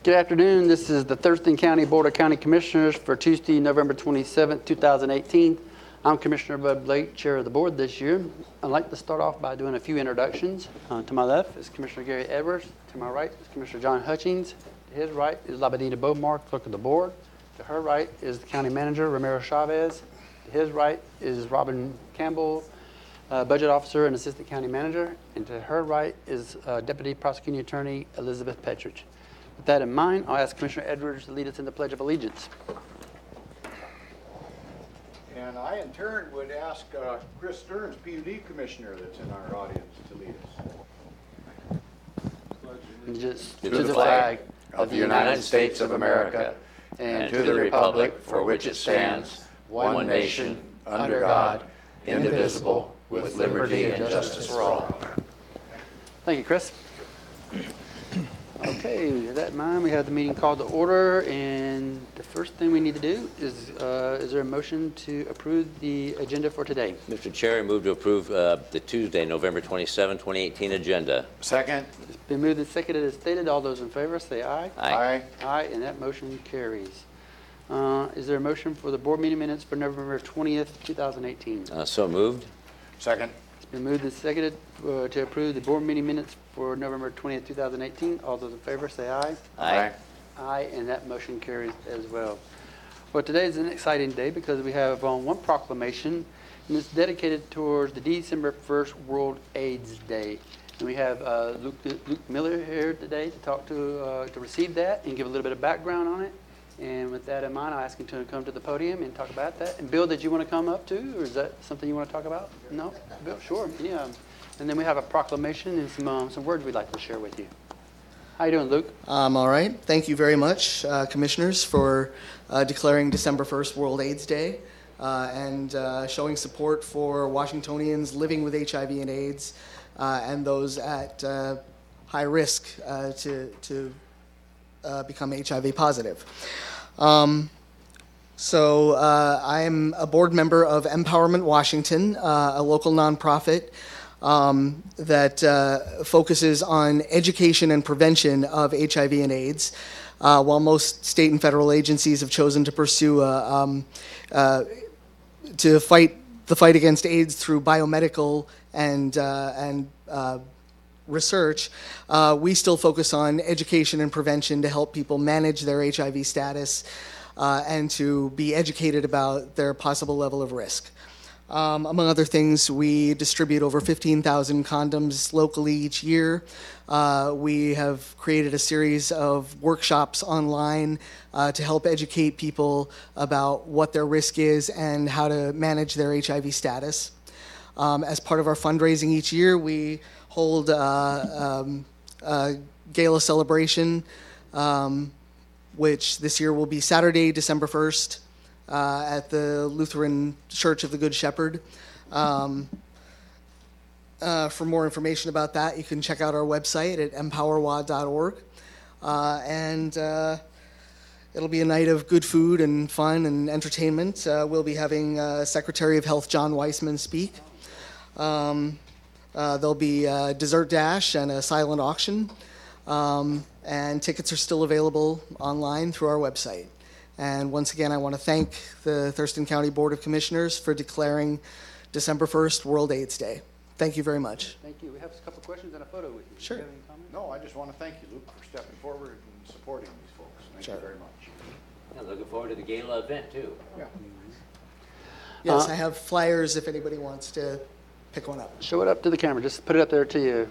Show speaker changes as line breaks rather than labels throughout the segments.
Good afternoon. This is the Thurston County Board of County Commissioners for Tuesday, November 27th, 2018. I'm Commissioner Bud Blake, Chair of the Board this year. I'd like to start off by doing a few introductions. To my left is Commissioner Gary Edwards. To my right is Commissioner John Hutchings. To his right is Labadina Beaumar, Clerk of the Board. To her right is the County Manager, Romero Chavez. To his right is Robin Campbell, Budget Officer and Assistant County Manager. And to her right is Deputy Prosecuting Attorney Elizabeth Petrich. With that in mind, I'll ask Commissioner Edwards to lead us in the Pledge of Allegiance.
And I, in turn, would ask Chris Stearns, PUD Commissioner that's in our audience, to lead us.
Just to the flag
of the United States of America and to the republic for which it stands, one nation, under God, indivisible, with liberty and justice for all.
Thank you, Chris. Okay, with that in mind, we have the meeting called to order, and the first thing we need to do is there a motion to approve the agenda for today?
Mr. Chair, I move to approve the Tuesday, November 27, 2018 agenda.
Second.
It's been moved and seconded as stated. All those in favor say aye.
Aye.
Aye, and that motion carries. Is there a motion for the board meeting minutes for November 20th, 2018?
So moved.
Second.
It's been moved and seconded to approve the board meeting minutes for November 20th, 2018. All those in favor say aye.
Aye.
Aye, and that motion carries as well. Well, today is an exciting day because we have one proclamation, and it's dedicated towards the December 1st World AIDS Day. And we have Luke Miller here today to talk to receive that and give a little bit of background on it. And with that in mind, I'll ask him to come to the podium and talk about that. And Bill, did you want to come up too, or is that something you want to talk about? No? Bill, sure. Yeah. And then we have a proclamation and some words we'd like to share with you. How you doing, Luke?
All right. Thank you very much, Commissioners, for declaring December 1st World AIDS Day and showing support for Washingtonians living with HIV and AIDS and those at high risk to become HIV positive. So I'm a board member of Empowerment Washington, a local nonprofit that focuses on education and prevention of HIV and AIDS, while most state and federal agencies have chosen to pursue to fight the fight against AIDS through biomedical and research. We still focus on education and prevention to help people manage their HIV status and to be educated about their possible level of risk. Among other things, we distribute over 15,000 condoms locally each year. We have created a series of workshops online to help educate people about what their risk is and how to manage their HIV status. As part of our fundraising each year, we hold a gala celebration, which this year will be Saturday, December 1st, at the Lutheran Church of the Good Shepherd. For more information about that, you can check out our website at empowerwa.org. And it'll be a night of good food and fun and entertainment. We'll be having Secretary of Health John Weissman speak. There'll be a dessert dash and a silent auction, and tickets are still available online through our website. And once again, I want to thank the Thurston County Board of Commissioners for declaring December 1st World AIDS Day. Thank you very much.
Thank you. We have a couple questions and a photo with you.
Sure.
Do you have any comments?
No, I just want to thank you, Luke, for stepping forward and supporting these folks. Thank you very much.
Yeah, looking forward to the gala event, too.
Yeah.
Yes, I have flyers if anybody wants to pick one up.
Show it up to the camera. Just put it up there to you.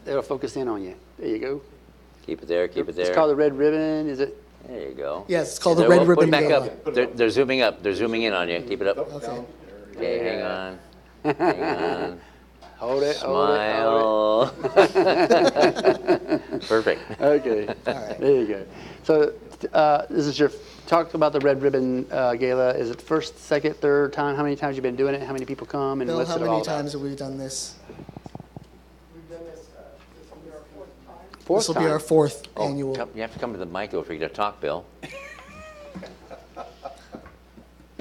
It'll focus in on you. There you go.
Keep it there, keep it there.
It's called the Red Ribbon. Is it?
There you go.
Yes, it's called the Red Ribbon
Put it back
Gala.
up. They're zooming up. They're zooming in on you. Keep it up.
Okay.
Okay, hang on. Hang on.
Hold it.
Smile. Perfect.
Okay.
All right.
There you go. So this is your talk about the Red Ribbon Gala. Is it first, second, third time? How many times have you been doing it? How many people come? And
Bill,
what's
how
it all
many
about?
times have we done this?
We've done this, this will be our fourth time.
Fourth
This will
time.
be our fourth
Oh,
annual.
you have to come to the mic over here to talk, Bill.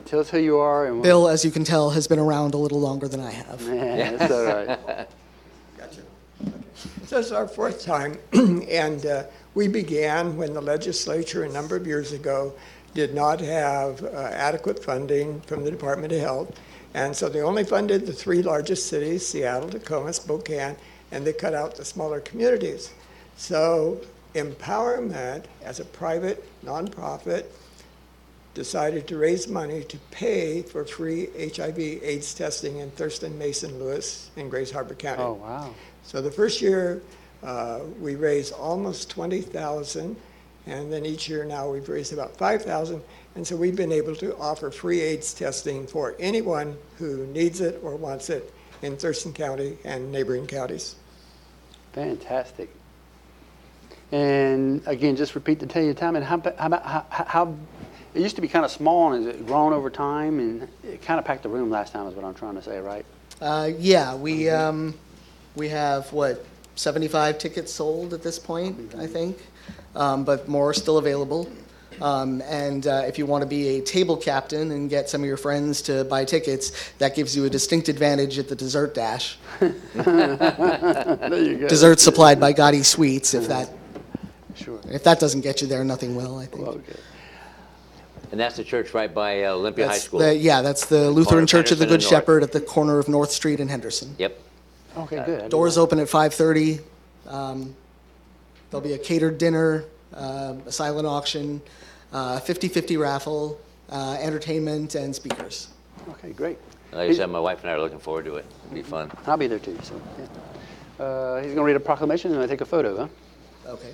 Tell us who you are. And
Bill, as you can tell, has been around a little longer than I have.
Man, that's all right.
Gotcha.
This is our fourth time, and we began when the legislature a number of years ago did not have adequate funding from the Department of Health, and so they only funded the three largest cities, Seattle, Tacoma, Spokane, and they cut out the smaller communities. So Empowerment, as a private nonprofit, decided to raise money to pay for free HIV/AIDS testing in Thurston, Mason, Lewis, and Grays Harbor County.
Oh, wow.
So the first year, we raised almost $20,000, and then each year now we've raised about $5,000, and so we've been able to offer free AIDS testing for anyone who needs it or wants it in Thurston County and neighboring counties.
Fantastic. And again, just repeat the tell you time, and how it used to be kind of small, and has it grown over time? And it kind of packed the room last time is what I'm trying to say, right?
Yeah, we have, 75 tickets sold at this point, I think, but more are still available. And if you want to be a table captain and get some of your friends to buy tickets, that gives you a distinct advantage at the dessert dash.
There you go.
Dessert supplied by Gotti Sweets, if that
Sure.
doesn't get you there, nothing will, I think.
Well, good.
And that's the church right by Olympia High
That's
School.
That's the Lutheran
of
Church of the
Peterson
Good
and North.
Shepherd at the corner of North Street and Henderson.
Yep.
Okay, good. I didn't
Doors
know.
open at 5:30. There'll be a catered dinner, a silent auction, 50/50 raffle, entertainment, and speakers.
Okay, great.
Like I said, my wife and I are looking forward to it. It'll be fun.
I'll be there too. So, yeah. He's going to read a proclamation and I take a photo, huh?
Okay.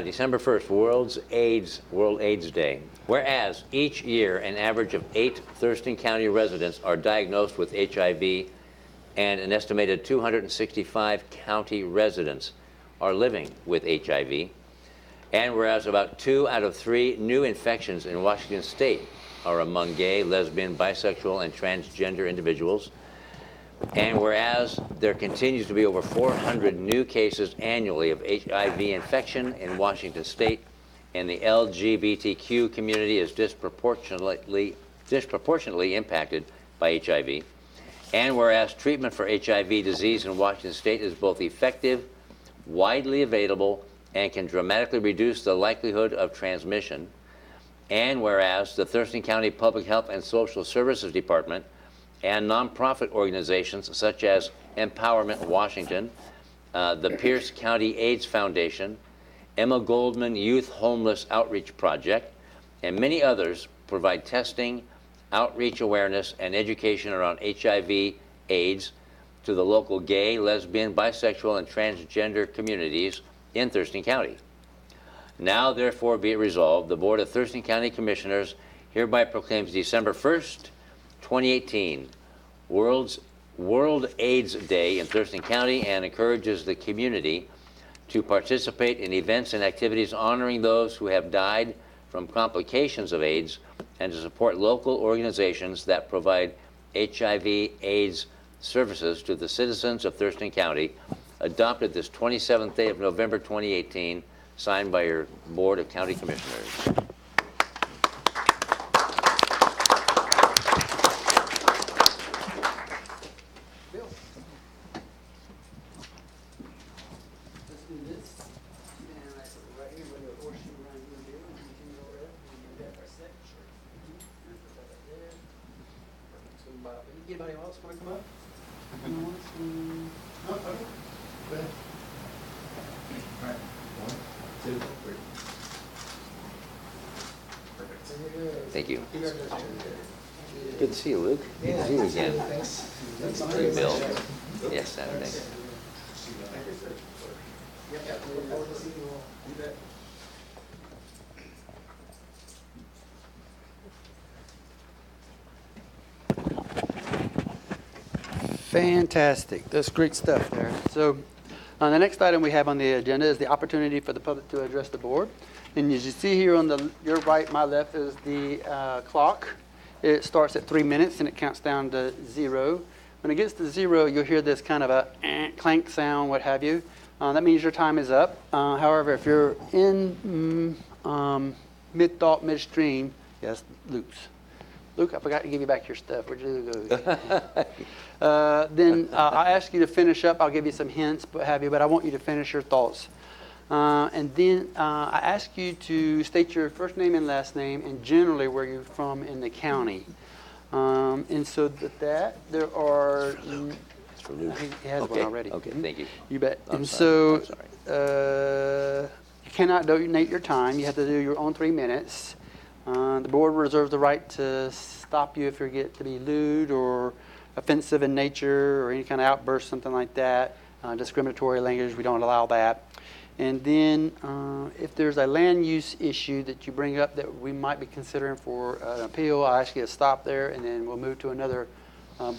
December 1st, World AIDS Day. Whereas each year an average of 8 Thurston County residents are diagnosed with HIV, and an estimated 265 county residents are living with HIV. And whereas about 2 out of 3 new infections in Washington state are among gay, lesbian, bisexual, and transgender individuals. And whereas there continues to be over 400 new cases annually of HIV infection in Washington state, and the LGBTQ community is disproportionately impacted by HIV. And whereas treatment for HIV disease in Washington state is both effective, widely available, and can dramatically reduce the likelihood of transmission. And whereas the Thurston County Public Health and Social Services Department and nonprofit organizations such as Empowerment Washington, the Pierce County AIDS Foundation, Emma Goldman Youth Homeless Outreach Project, and many others provide testing, outreach awareness, and education around HIV, AIDS to the local gay, lesbian, bisexual, and transgender communities in Thurston County. Now, therefore, be it resolved, the Board of Thurston County Commissioners hereby proclaims December 1st, 2018, World AIDS Day in Thurston County, and encourages the community to participate in events and activities honoring those who have died from complications of AIDS, and to support local organizations that provide HIV/AIDS services to the citizens of Thurston County, adopted this 27th day of November 2018, signed by your Board of County Commissioners.
Bill. Let's do this. And I put it right here with the horseshoe around here, Bill, and you can go there and do that for a sec. Sure. And put that right there. Perfect. So, anybody else want to come up? Anyone else? No? Okay. Go ahead.
All right. 1, 2, 3. Perfect.
Thank you.
Congratulations.
Good to see you, Luke. Good to see you again.
Thanks.
Hey, Bill. Yes, Saturday.
Yep. Look forward to seeing you all. You bet. Fantastic. That's great stuff there. So the next item we have on the agenda is the opportunity for the public to address the board. And as you see here on your right, my left is the clock. It starts at 3 minutes and it counts down to 0. When it gets to 0, you'll hear this kind of a clank sound, what have you. That means your time is up. However, if you're in mid-thought, midstream, yes, Luke's Luke, I forgot to give you back your stuff. Where'd you go? Then I'll ask you to finish up. I'll give you some hints, but I want you to finish your thoughts. And then I ask you to state your first name and last name and generally where you're from in the county. And so there are...
It's for Luke.
He has one already.
Okay, thank you.
You bet.
I'm
And
sorry.
so you cannot donate your time. You have to do your own 3 minutes. The board reserves the right to stop you if you get to be lewd or offensive in nature or any kind of outburst, something like that. Discriminatory language, we don't allow that. And then if there's a land use issue that you bring up that we might be considering for an appeal, I'll ask you to stop there, and then we'll move to another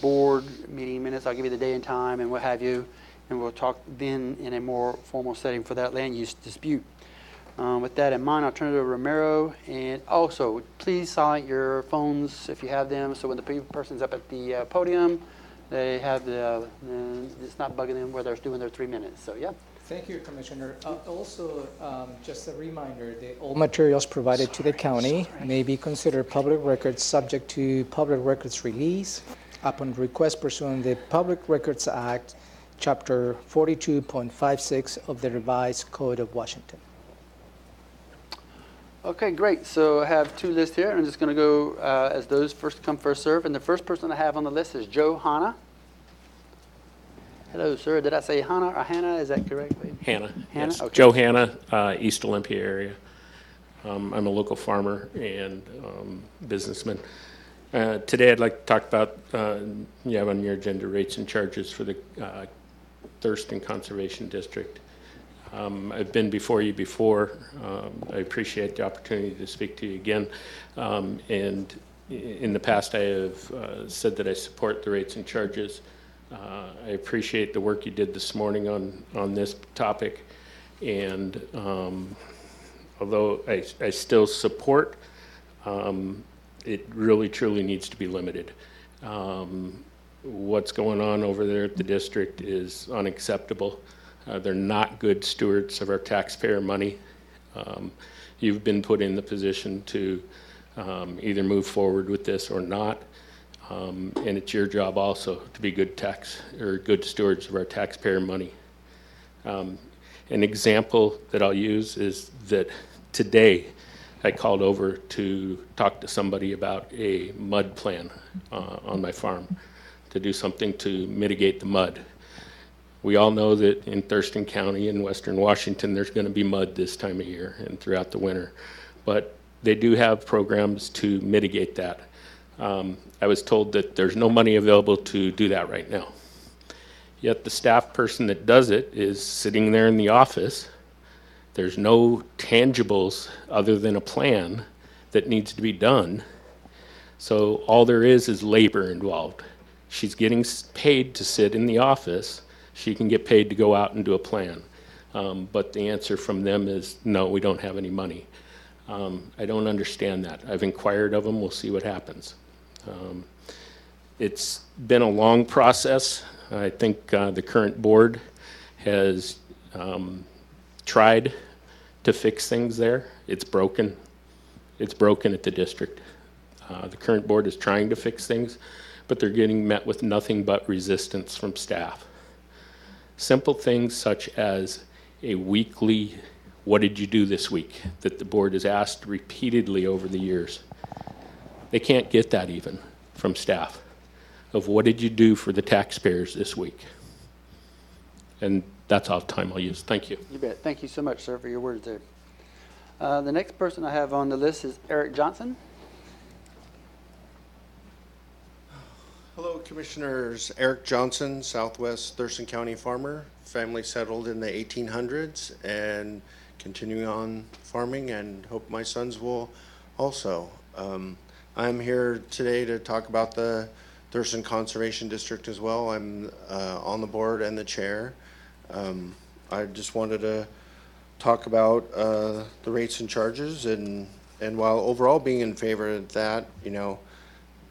board meeting minutes. I'll give you the day and time and what have you, and we'll talk then in a more formal setting for that land use dispute. With that in mind, I'll turn it over to Romero. And also, please silent your phones if you have them, so when the person's up at the podium, they have it's not bugging them where they're doing their 3 minutes. So, yeah.
Thank you, Commissioner. Also, just a reminder that all materials provided to the county may be considered public records subject to public records release upon request pursuant to the Public Records Act, Chapter 42.56 of the Revised Code of Washington.
Okay, great. So I have 2 lists here. I'm just going to go as those first come, first serve. And the first person I have on the list is Joe Hanna. Hello, sir. Did I say Hannah or Hannah? Is that correct?
Hannah.
Hannah?
Yes.
Okay.
Joe Hanna, East Olympia area. I'm a local farmer and businessman. Today I'd like to talk about, you have on your agenda rates and charges for the Thurston Conservation District. I've been before you before. I appreciate the opportunity to speak to you again. And in the past I have said that I support the rates and charges. I appreciate the work you did this morning on this topic, and although I still support, it really truly needs to be limited. What's going on over there at the district is unacceptable. They're not good stewards of our taxpayer money. You've been put in the position to either move forward with this or not. And it's your job also to be good stewards of our taxpayer money. An example that I'll use is that today I called over to talk to somebody about a mud plan on my farm to do something to mitigate the mud. We all know that in Thurston County in Western Washington there's going to be mud this time of year and throughout the winter, but they do have programs to mitigate that. I was told that there's no money available to do that right now. Yet the staff person that does it is sitting there in the office. There's no tangibles other than a plan that needs to be done. So all there is labor involved. She's getting paid to sit in the office. She can get paid to go out and do a plan. But the answer from them is, no, we don't have any money. I don't understand that. I've inquired of them. We'll see what happens. It's been a long process. I think the current board has tried to fix things there. It's broken. It's broken at the district. The current board is trying to fix things, but they're getting met with nothing but resistance from staff. Simple things such as a weekly, what did you do this week, that the board has asked repeatedly over the years. They can't get that even from staff of what did you do for the taxpayers this week. And that's all the time I'll use. Thank you.
You bet. Thank you so much, sir, for your words there. The next person I have on the list is Erik Johnson.
Hello, Commissioners. Erik Johnson, Southwest Thurston County farmer, family settled in the 1800s and continuing on farming, and hope my sons will also. I'm here today to talk about the Thurston Conservation District as well. I'm on the board and the chair. I just wanted to talk about the rates and charges, and while overall being in favor of that, you know,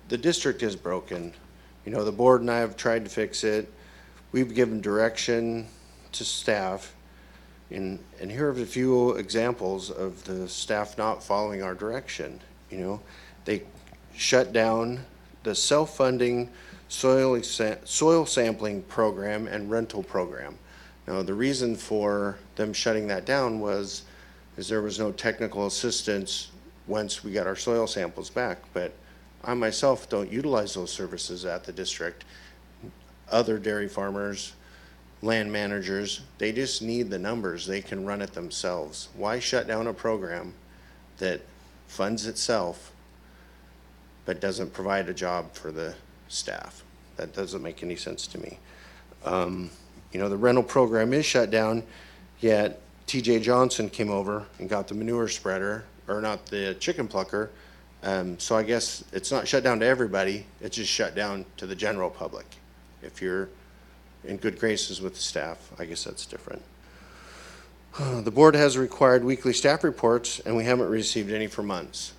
the district is broken. You know, the board and I have tried to fix it. We've given direction to staff, and here are a few examples of the staff not following our direction. You know, shut down the self-funding soil sampling program and rental program. Now, the reason for them shutting that down is there was no technical assistance once we got our soil samples back. But I myself don't utilize those services at the district. Other dairy farmers, land managers, they just need the numbers. They can run it themselves. Why shut down a program that funds itself but doesn't provide a job for the staff? That doesn't make any sense to me. You know, the rental program is shut down, yet TJ Johnson came over and got the manure spreader, or not the chicken plucker. So I guess it's not shut down to everybody, it's just shut down to the general public. If you're in good graces with the staff, I guess that's different. The board has required weekly staff reports, and we haven't received any for months.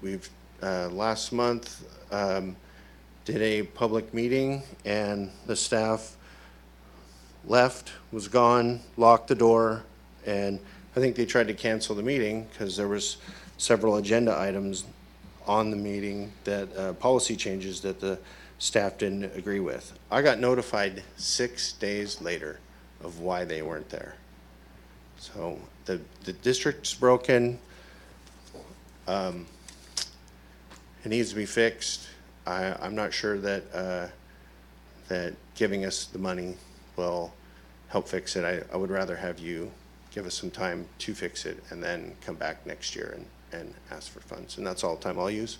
We've last month did a public meeting, and the staff left, was gone, locked the door, and I think they tried to cancel the meeting because there was several agenda items on the meeting that policy changes that the staff didn't agree with. I got notified 6 days later of why they weren't there. So the district's broken. It needs to be fixed. I'm not sure that that giving us the money will help fix it. I would rather have you give us some time to fix it and then come back next year and ask for funds. And that's all the time I'll use.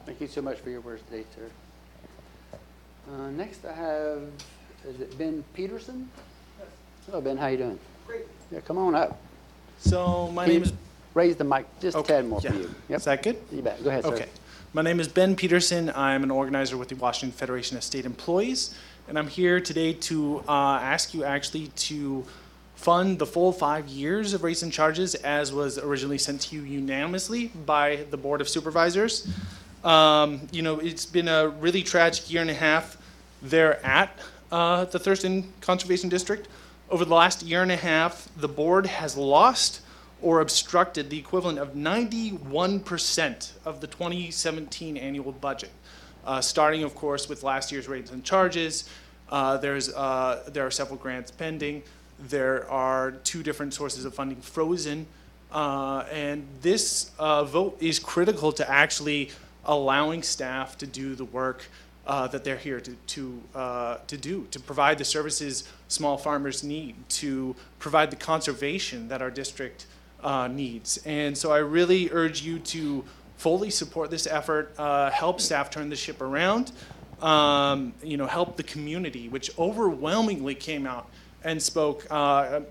Thank you so much for your words today, sir. Next I have, is it Ben Peterson?
Yes.
Hello, Ben. How you doing?
Great.
Yeah, come on up.
So my
Can
name
you
is...
Raise the mic just a
Okay,
tad more
yeah.
for you. Yep.
Is that good?
You bet. Go ahead, sir.
Okay. My name is Ben Peterson. I'm an organizer with the Washington Federation of State Employees, and I'm here today to ask you actually to fund the full 5 years of rates and charges as was originally sent to you unanimously by the Board of Supervisors. You know, it's been a really tragic year and a half there at the Thurston Conservation District. Over the last year and a half, the board has lost or obstructed the equivalent of 91% of the 2017 annual budget. Starting, of course, with last year's rates and charges. There are several grants pending. There are 2 different sources of funding frozen. And this vote is critical to actually allowing staff to do the work that they're here to do, to provide the services small farmers need, to provide the conservation that our district needs. And so I really urge you to fully support this effort, help staff turn the ship around, you know, help the community, which overwhelmingly came out and spoke. I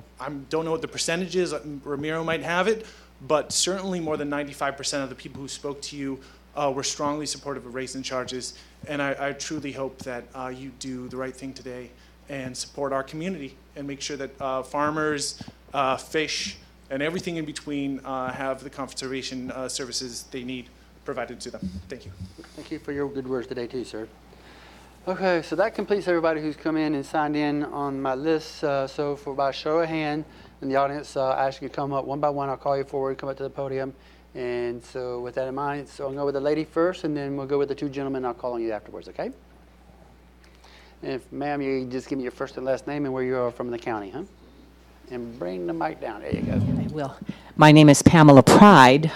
don't know what the percentage is, Ramiro might have it, but certainly more than 95% of the people who spoke to you were strongly supportive of rates and charges. And I truly hope that you do the right thing today and support our community and make sure that farmers, fish, and everything in between have the conservation services they need provided to them. Thank you.
Thank you for your good words today too, sir. Okay, so that completes everybody who's come in and signed in on my list. So for by show of hand in the audience, I ask you to come up one by one. I'll call you forward, come up to the podium. And so with that in mind, so I'll go with the lady first, and then we'll go with the 2 gentlemen. I'll call on you afterwards, okay? And if, ma'am, you just give me your first and last name and where you are from the county, huh? And bring the mic down. There you go.
I will. My name is Pamela Pride.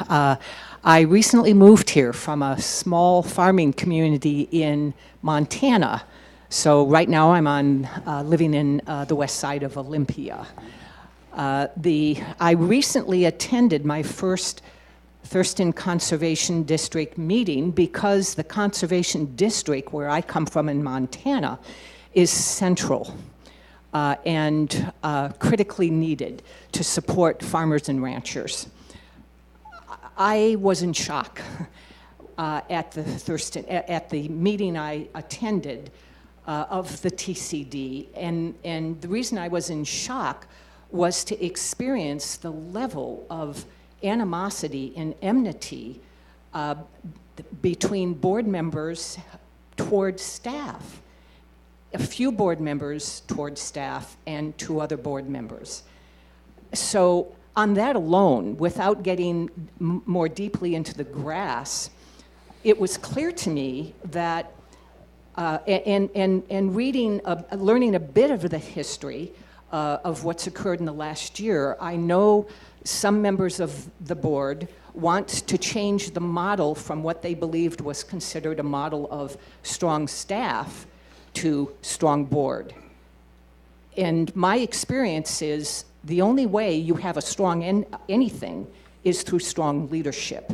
I recently moved here from a small farming community in Montana. So right now I'm living in the west side of Olympia. I recently attended my first Thurston Conservation District meeting because the Conservation District, where I come from in Montana, is central and critically needed to support farmers and ranchers. I was in shock at the meeting I attended of the TCD, and the reason I was in shock was to experience the level of animosity and enmity between board members towards staff. A few board members towards staff and 2 other board members. So on that alone, without getting more deeply into the grass, it was clear to me that, and reading, learning a bit of the history of what's occurred in the last year, I know some members of the board want to change the model from what they believed was considered a model of strong staff to strong board. And my experience is the only way you have a strong anything is through strong leadership.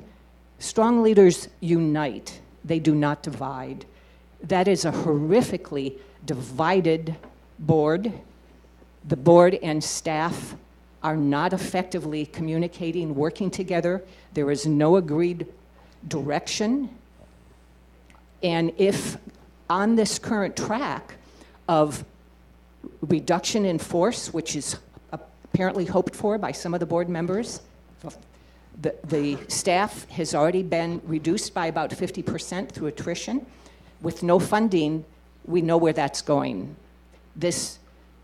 Strong leaders unite, they do not divide. That is a horrifically divided board. The board and staff are not effectively communicating, working together. There is no agreed direction. And if on this current track of reduction in force, which is apparently hoped for by some of the board members, the staff has already been reduced by about 50% through attrition. With no funding, we know where that's going. This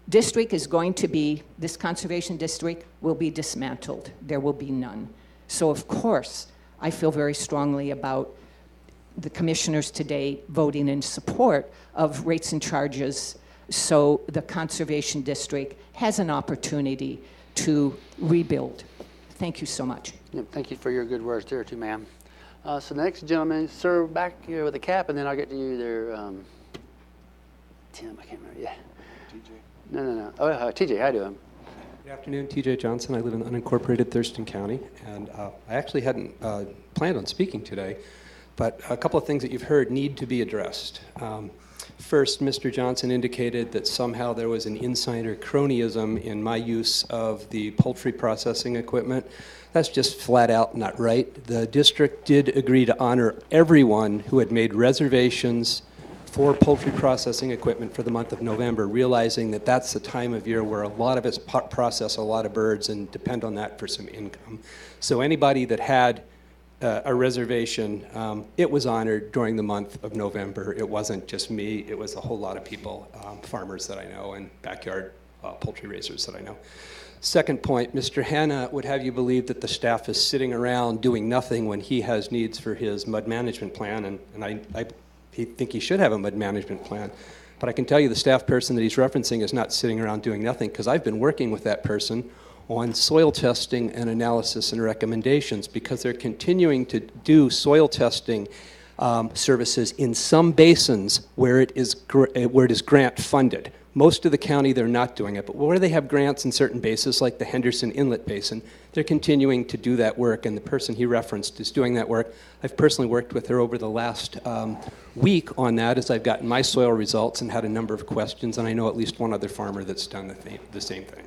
district is going to be, this conservation district will be dismantled. There will be none. So of course, I feel very strongly about the commissioners today voting in support of rates and charges so the conservation district has an opportunity to rebuild. Thank you so much.
Yeah, thank you for your good words there too, ma'am. So the next gentleman, sir, back here with the cap, and then I'll get to you there. Tim, I can't remember. Yeah. TJ. No. Oh, TJ, how you doing?
Good afternoon, TJ Johnson. I live in unincorporated Thurston County, and I actually hadn't planned on speaking today, but a couple of things that you've heard need to be addressed. First, Mr. Johnson indicated that somehow there was an insider cronyism in my use of the poultry processing equipment. That's just flat out not right. The district did agree to honor everyone who had made reservations for poultry processing equipment for the month of November, realizing that that's the time of year where a lot of us process a lot of birds and depend on that for some income. So anybody that had a reservation, it was honored during the month of November. It wasn't just me, it was a whole lot of people, farmers that I know and backyard poultry raisers that I know. Second point, Mr. Hanna would have you believe that the staff is sitting around doing nothing when he has needs for his mud management plan, and I think he should have a mud management plan. But I can tell you the staff person that he's referencing is not sitting around doing nothing, because I've been working with that person on soil testing and analysis and recommendations, because they're continuing to do soil testing services in some basins where it is grant funded. Most of the county, they're not doing it, but where they have grants in certain basins, like the Henderson Inlet Basin, they're continuing to do that work, and the person he referenced is doing that work. I've personally worked with her over the last week on that as I've gotten my soil results and had a number of questions, and I know at least one other farmer that's done the same thing.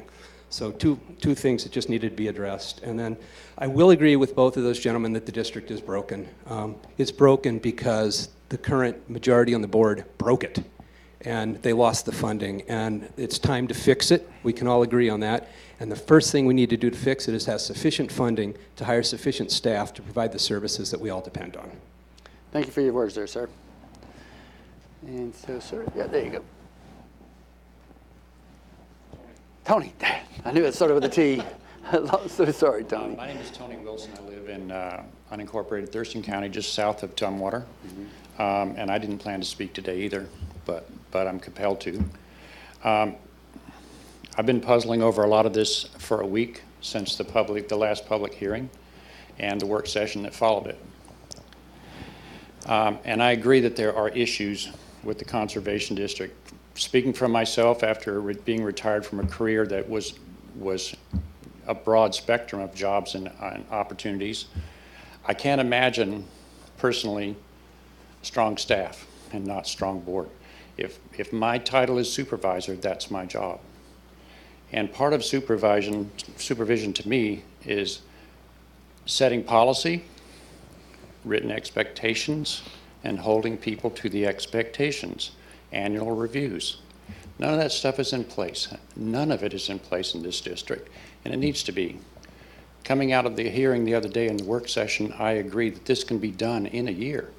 So two things that just needed to be addressed. And then I will agree with both of those gentlemen that the district is broken. It's broken because the current majority on the board broke it, and they lost the funding, and it's time to fix it. We can all agree on that. And the first thing we need to do to fix it is have sufficient funding to hire sufficient staff to provide the services that we all depend on.
Thank you for your words there, sir. And so, sir, yeah, there you go. Tony, I knew it started with a T. I'm so sorry, Tony.
My name is Tony Wilson. I live in unincorporated Thurston County, just south of Tumwater. And I didn't plan to speak today either, but I'm compelled to. I've been puzzling over a lot of this for a week since the last public hearing and the work session that followed it. And I agree that there are issues with the Conservation District. Speaking for myself, after being retired from a career that was a broad spectrum of jobs and opportunities, I can't imagine personally strong staff and not strong board. If my title is supervisor, that's my job. And part of supervision to me is setting policy, written expectations, and holding people to the expectations. Annual reviews. None of that stuff is in place. None of it is in place in this district, and it needs to be. Coming out of the hearing the other day in the work session, I agree that this can be done in a year.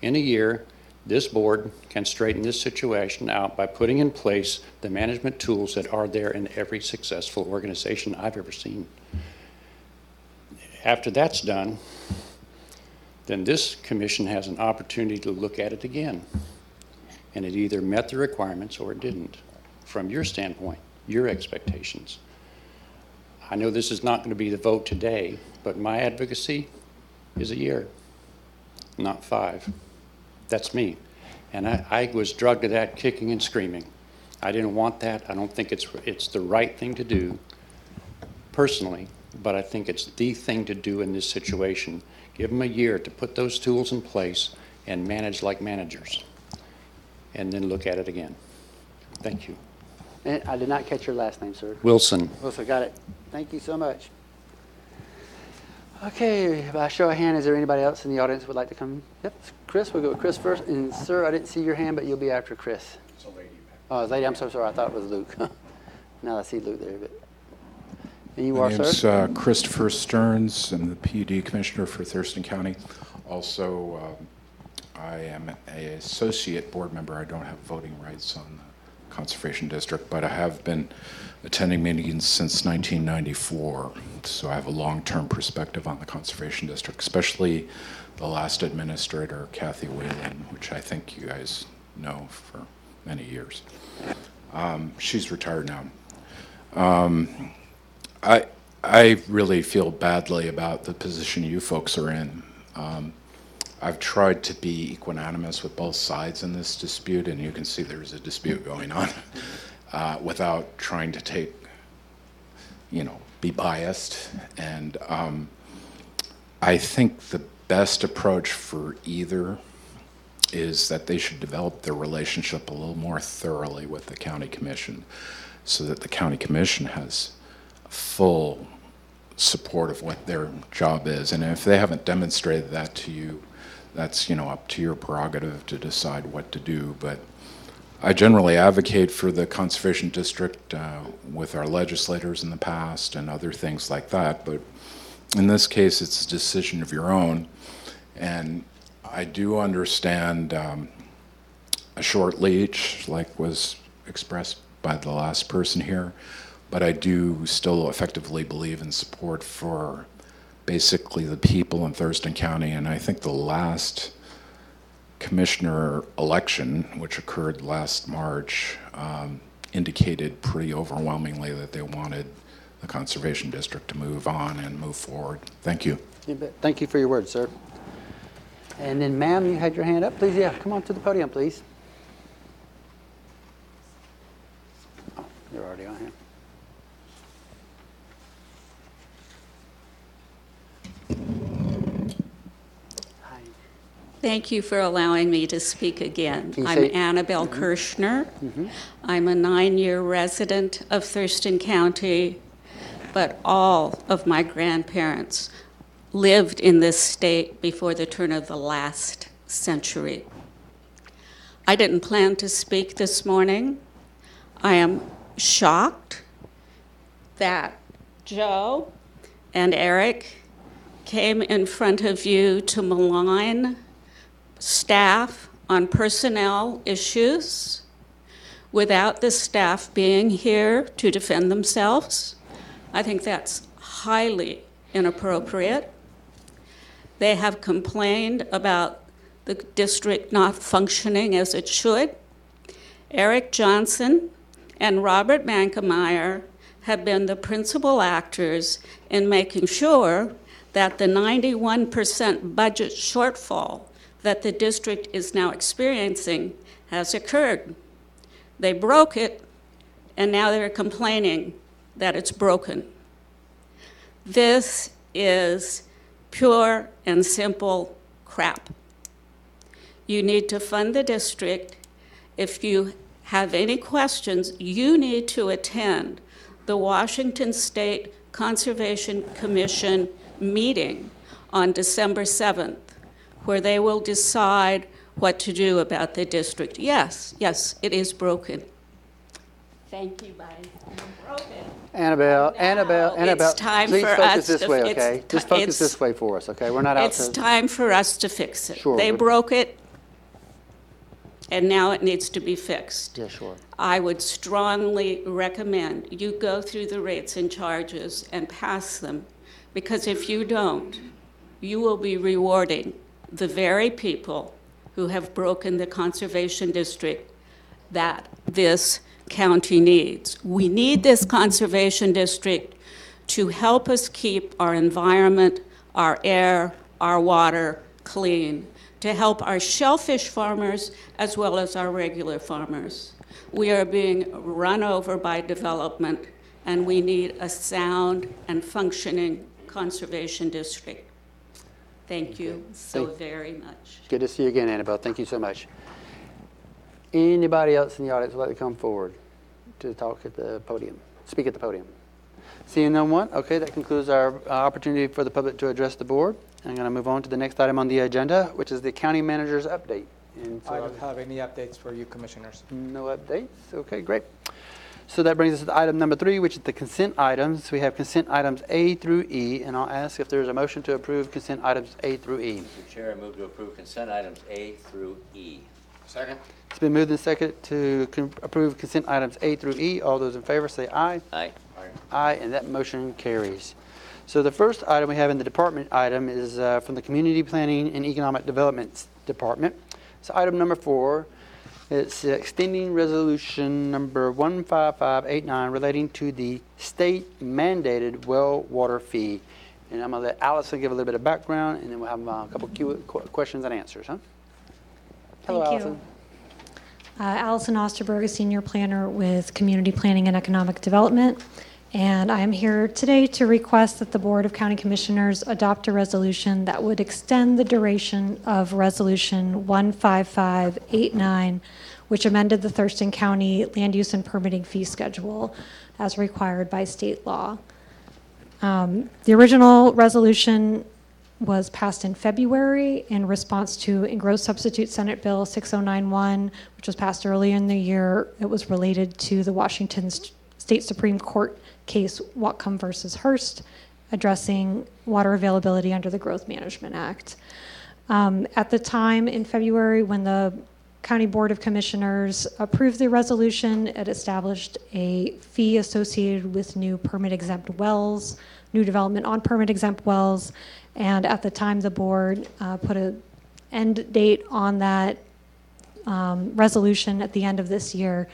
In a year, this board can straighten this situation out by putting in place the management tools that are there in every successful organization I've ever seen. After that's done, then this commission has an opportunity to look at it again. And it either met the requirements or it didn't, from your standpoint, your expectations. I know this is not going to be the vote today, but my advocacy is a year, not 5. That's me. And I was drugged to that kicking and screaming. I didn't want that. I don't think it's the right thing to do personally, but I think it's the thing to do in this situation. Give them a year to put those tools in place and manage like managers, and then look at it again. Thank you.
And I did not catch your last name, sir.
Wilson.
Wilson, got it. Thank you so much. Okay, by show of hand, is there anybody else in the audience who would like to come? Yep, Chris, we'll go with Chris first. And sir, I didn't see your hand, but you'll be after Chris.
It's a lady.
Oh, it's a lady, I'm so sorry. I thought it was Luke. Now I see Luke there. But and you
My
are,
name's
sir?
Christopher Stearns. I'm the PUD Commissioner for Thurston County. Also, I am an associate board member. I don't have voting rights on the Conservation District, but I have been attending meetings since 1994, so I have a long-term perspective on the Conservation District, especially the last administrator, Kathy Whalen, which I think you guys know for many years. She's retired now. I really feel badly about the position you folks are in. I've tried to be equanimous with both sides in this dispute, and you can see there's a dispute going on without trying to take, be biased. And I think the best approach for either is that they should develop their relationship a little more thoroughly with the county commission so that the county commission has full support of what their job is. And if they haven't demonstrated that to you, that's up to your prerogative to decide what to do. But I generally advocate for the Conservation District with our legislators in the past and other things like that. But in this case, it's a decision of your own. And I do understand a short leash, like was expressed by the last person here, but I do still effectively believe in support for basically the people in Thurston County. And I think the last commissioner election, which occurred last March, indicated pretty overwhelmingly that they wanted the Conservation District to move on and move forward. Thank you.
Thank you for your words, sir. And then, ma'am, you had your hand up. Please, come on to the podium, please. Oh, you're already on here.
Thank you for allowing me to speak again. I'm Annabelle Kirchner. I'm a 9-year resident of Thurston County, but all of my grandparents lived in this state before the turn of the last century. I didn't plan to speak this morning. I am shocked that Joe and Erik came in front of you to malign staff on personnel issues without the staff being here to defend themselves. I think that's highly inappropriate. They have complained about the district not functioning as it should. Erik Johnson and Robert Mankemeyer have been the principal actors in making sure that the 91% budget shortfall that the district is now experiencing has occurred. They broke it, and now they're complaining that it's broken. This is pure and simple crap. You need to fund the district. If you have any questions, you need to attend the Washington State Conservation Commission meeting on December 7th, where they will decide what to do about the district. Yes, it is broken. Thank you, buddy. Broken.
Annabelle,
it's time
please
for
focus
us
this
to-
way,
it's-
okay? Just focus
it's-
this way for us, okay? We're not out
It's
to...
time for us to fix it.
Sure,
They
but-
broke it, and now it needs to be fixed.
Yeah, sure.
I would strongly recommend you go through the rates and charges and pass them, because if you don't, you will be rewarding the very people who have broken the conservation district that this county needs. We need this conservation district to help us keep our environment, our air, our water clean, to help our shellfish farmers as well as our regular farmers. We are being run over by development, and we need a sound and functioning conservation district. Thank you so very much.
Good to see you again, Annabelle. Thank you so much. Anybody else in the audience would like to come forward to talk at the podium, speak at the podium? Seeing no one, okay, that concludes our opportunity for the public to address the board. I'm going to move on to the next item on the agenda, which is the county manager's update. And so
I don't have any updates for you, commissioners.
no updates? Okay, great. So that brings us to item number 3, which is the consent items. We have consent items A through E, and I'll ask if there's a motion to approve consent items A through E.
Mr. Chair, I move to approve consent items A through E.
Second.
It's been moved and seconded to approve consent items A through E. All those in favor say aye.
Aye.
Aye, and that motion carries. So the first item we have in the department item is from the Community Planning and Economic Development Department. So item number 4, it's extending resolution number 15589 relating to the state mandated well water fee. And I'm going to let Allison give a little bit of background, and then we'll have a couple questions and answers, huh? Hello,
Thank
Allison.
you. Allison Osterberg, a senior planner with Community Planning and Economic Development. And I am here today to request that the Board of County Commissioners adopt a resolution that would extend the duration of Resolution 15589, which amended the Thurston County Land Use and Permitting Fee Schedule as required by state law. The original resolution was passed in February in response to engrossed substitute Senate Bill 6091, which was passed earlier in the year. It was related to the Washington State Supreme Court case Whatcom versus Hearst, addressing water availability under the Growth Management Act. At the time in February, when the County Board of Commissioners approved the resolution, it established a fee associated with new permit-exempt wells, new development on permit-exempt wells, and at the time the board put an end date on that resolution at the end of this year.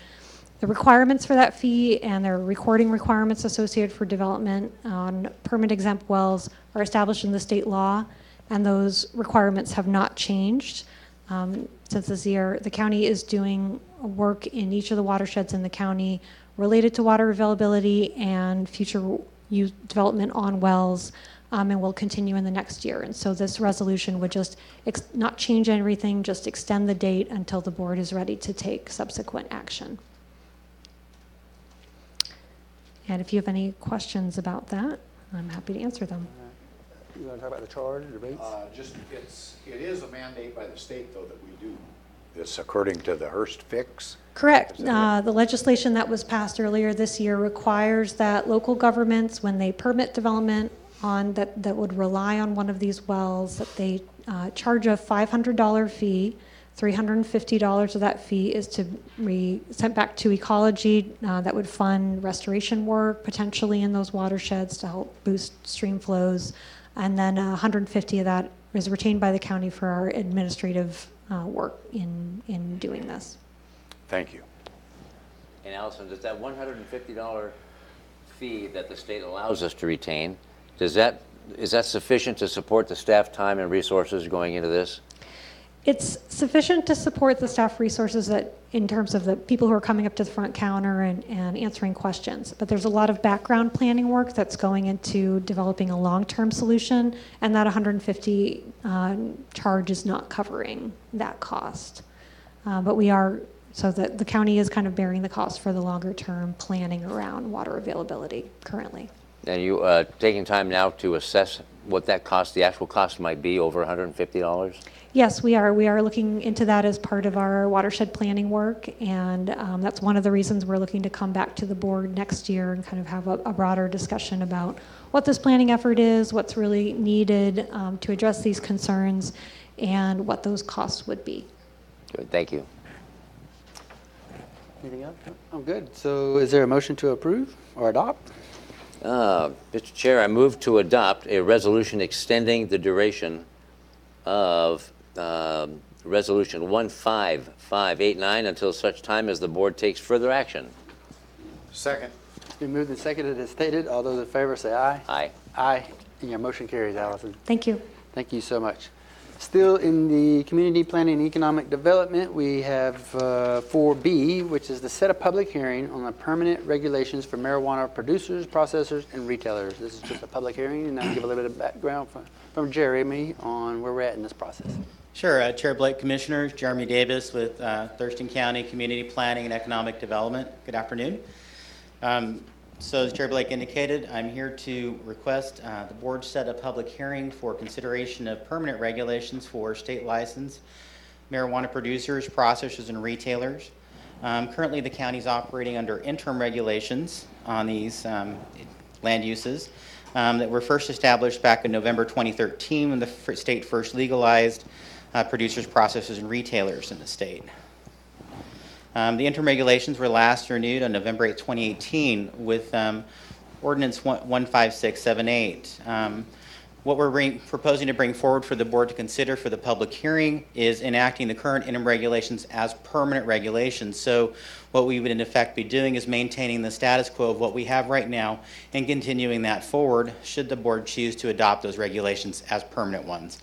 The requirements for that fee and their recording requirements associated for development on permit-exempt wells are established in the state law, and those requirements have not changed since this year. The county is doing work in each of the watersheds in the county related to water availability and future use development on wells, and will continue in the next year. And so this resolution would just not change everything, just extend the date until the board is ready to take subsequent action. And if you have any questions about that, I'm happy to answer them.
You want to talk about the charge, the rates?
It is a mandate by the state, though, that we do this according to the Hearst fix.
Correct. The legislation that was passed earlier this year requires that local governments, when they permit development on that would rely on one of these wells, that they charge a $500 fee. $350 of that fee is to be sent back to ecology that would fund restoration work potentially in those watersheds to help boost stream flows. And then $150 of that is retained by the county for our administrative work in doing this.
Thank you.
And Allison, does that $150 fee that the state allows us to retain, is that sufficient to support the staff time and resources going into this?
It's sufficient to support the staff resources that in terms of the people who are coming up to the front counter and answering questions. But there's a lot of background planning work that's going into developing a long-term solution, and that $150 charge is not covering that cost. But we are, so that the county is kind of bearing the cost for the longer-term planning around water availability currently.
And you taking time now to assess what that cost, the actual cost might be over $150?
Yes, we are. We are looking into that as part of our watershed planning work, and that's one of the reasons we're looking to come back to the board next year and kind of have a broader discussion about what this planning effort is, what's really needed to address these concerns, and what those costs would be.
Good, thank you.
Anything else? I'm good. So is there a motion to approve or adopt?
Mr. Chair, I move to adopt a resolution extending the duration of Resolution 15589 until such time as the board takes further action.
Second.
It's been moved and seconded as stated. All those in favor say aye.
Aye.
Aye. And your motion carries, Allison.
Thank you.
Thank you so much. Still in the Community Planning and Economic Development, we have 4B, which is to set a public hearing on the permanent regulations for marijuana producers, processors, and retailers. This is just a public hearing, and I'll give a little bit of background from Jeremy on where we're at in this process.
Sure. Chair Blake, Commissioners, Jeremy Davis with Thurston County Community Planning and Economic Development. Good afternoon. So as Chair Blake indicated, I'm here to request the board set a public hearing for consideration of permanent regulations for state licensed marijuana producers, processors, and retailers. Currently, the county is operating under interim regulations on these land uses that were first established back in November 2013 when the state first legalized producers, processors, and retailers in the state. The interim regulations were last renewed on November 8, 2018 with Ordinance 15678. What we're proposing to bring forward for the board to consider for the public hearing is enacting the current interim regulations as permanent regulations. So what we would in effect be doing is maintaining the status quo of what we have right now and continuing that forward should the board choose to adopt those regulations as permanent ones.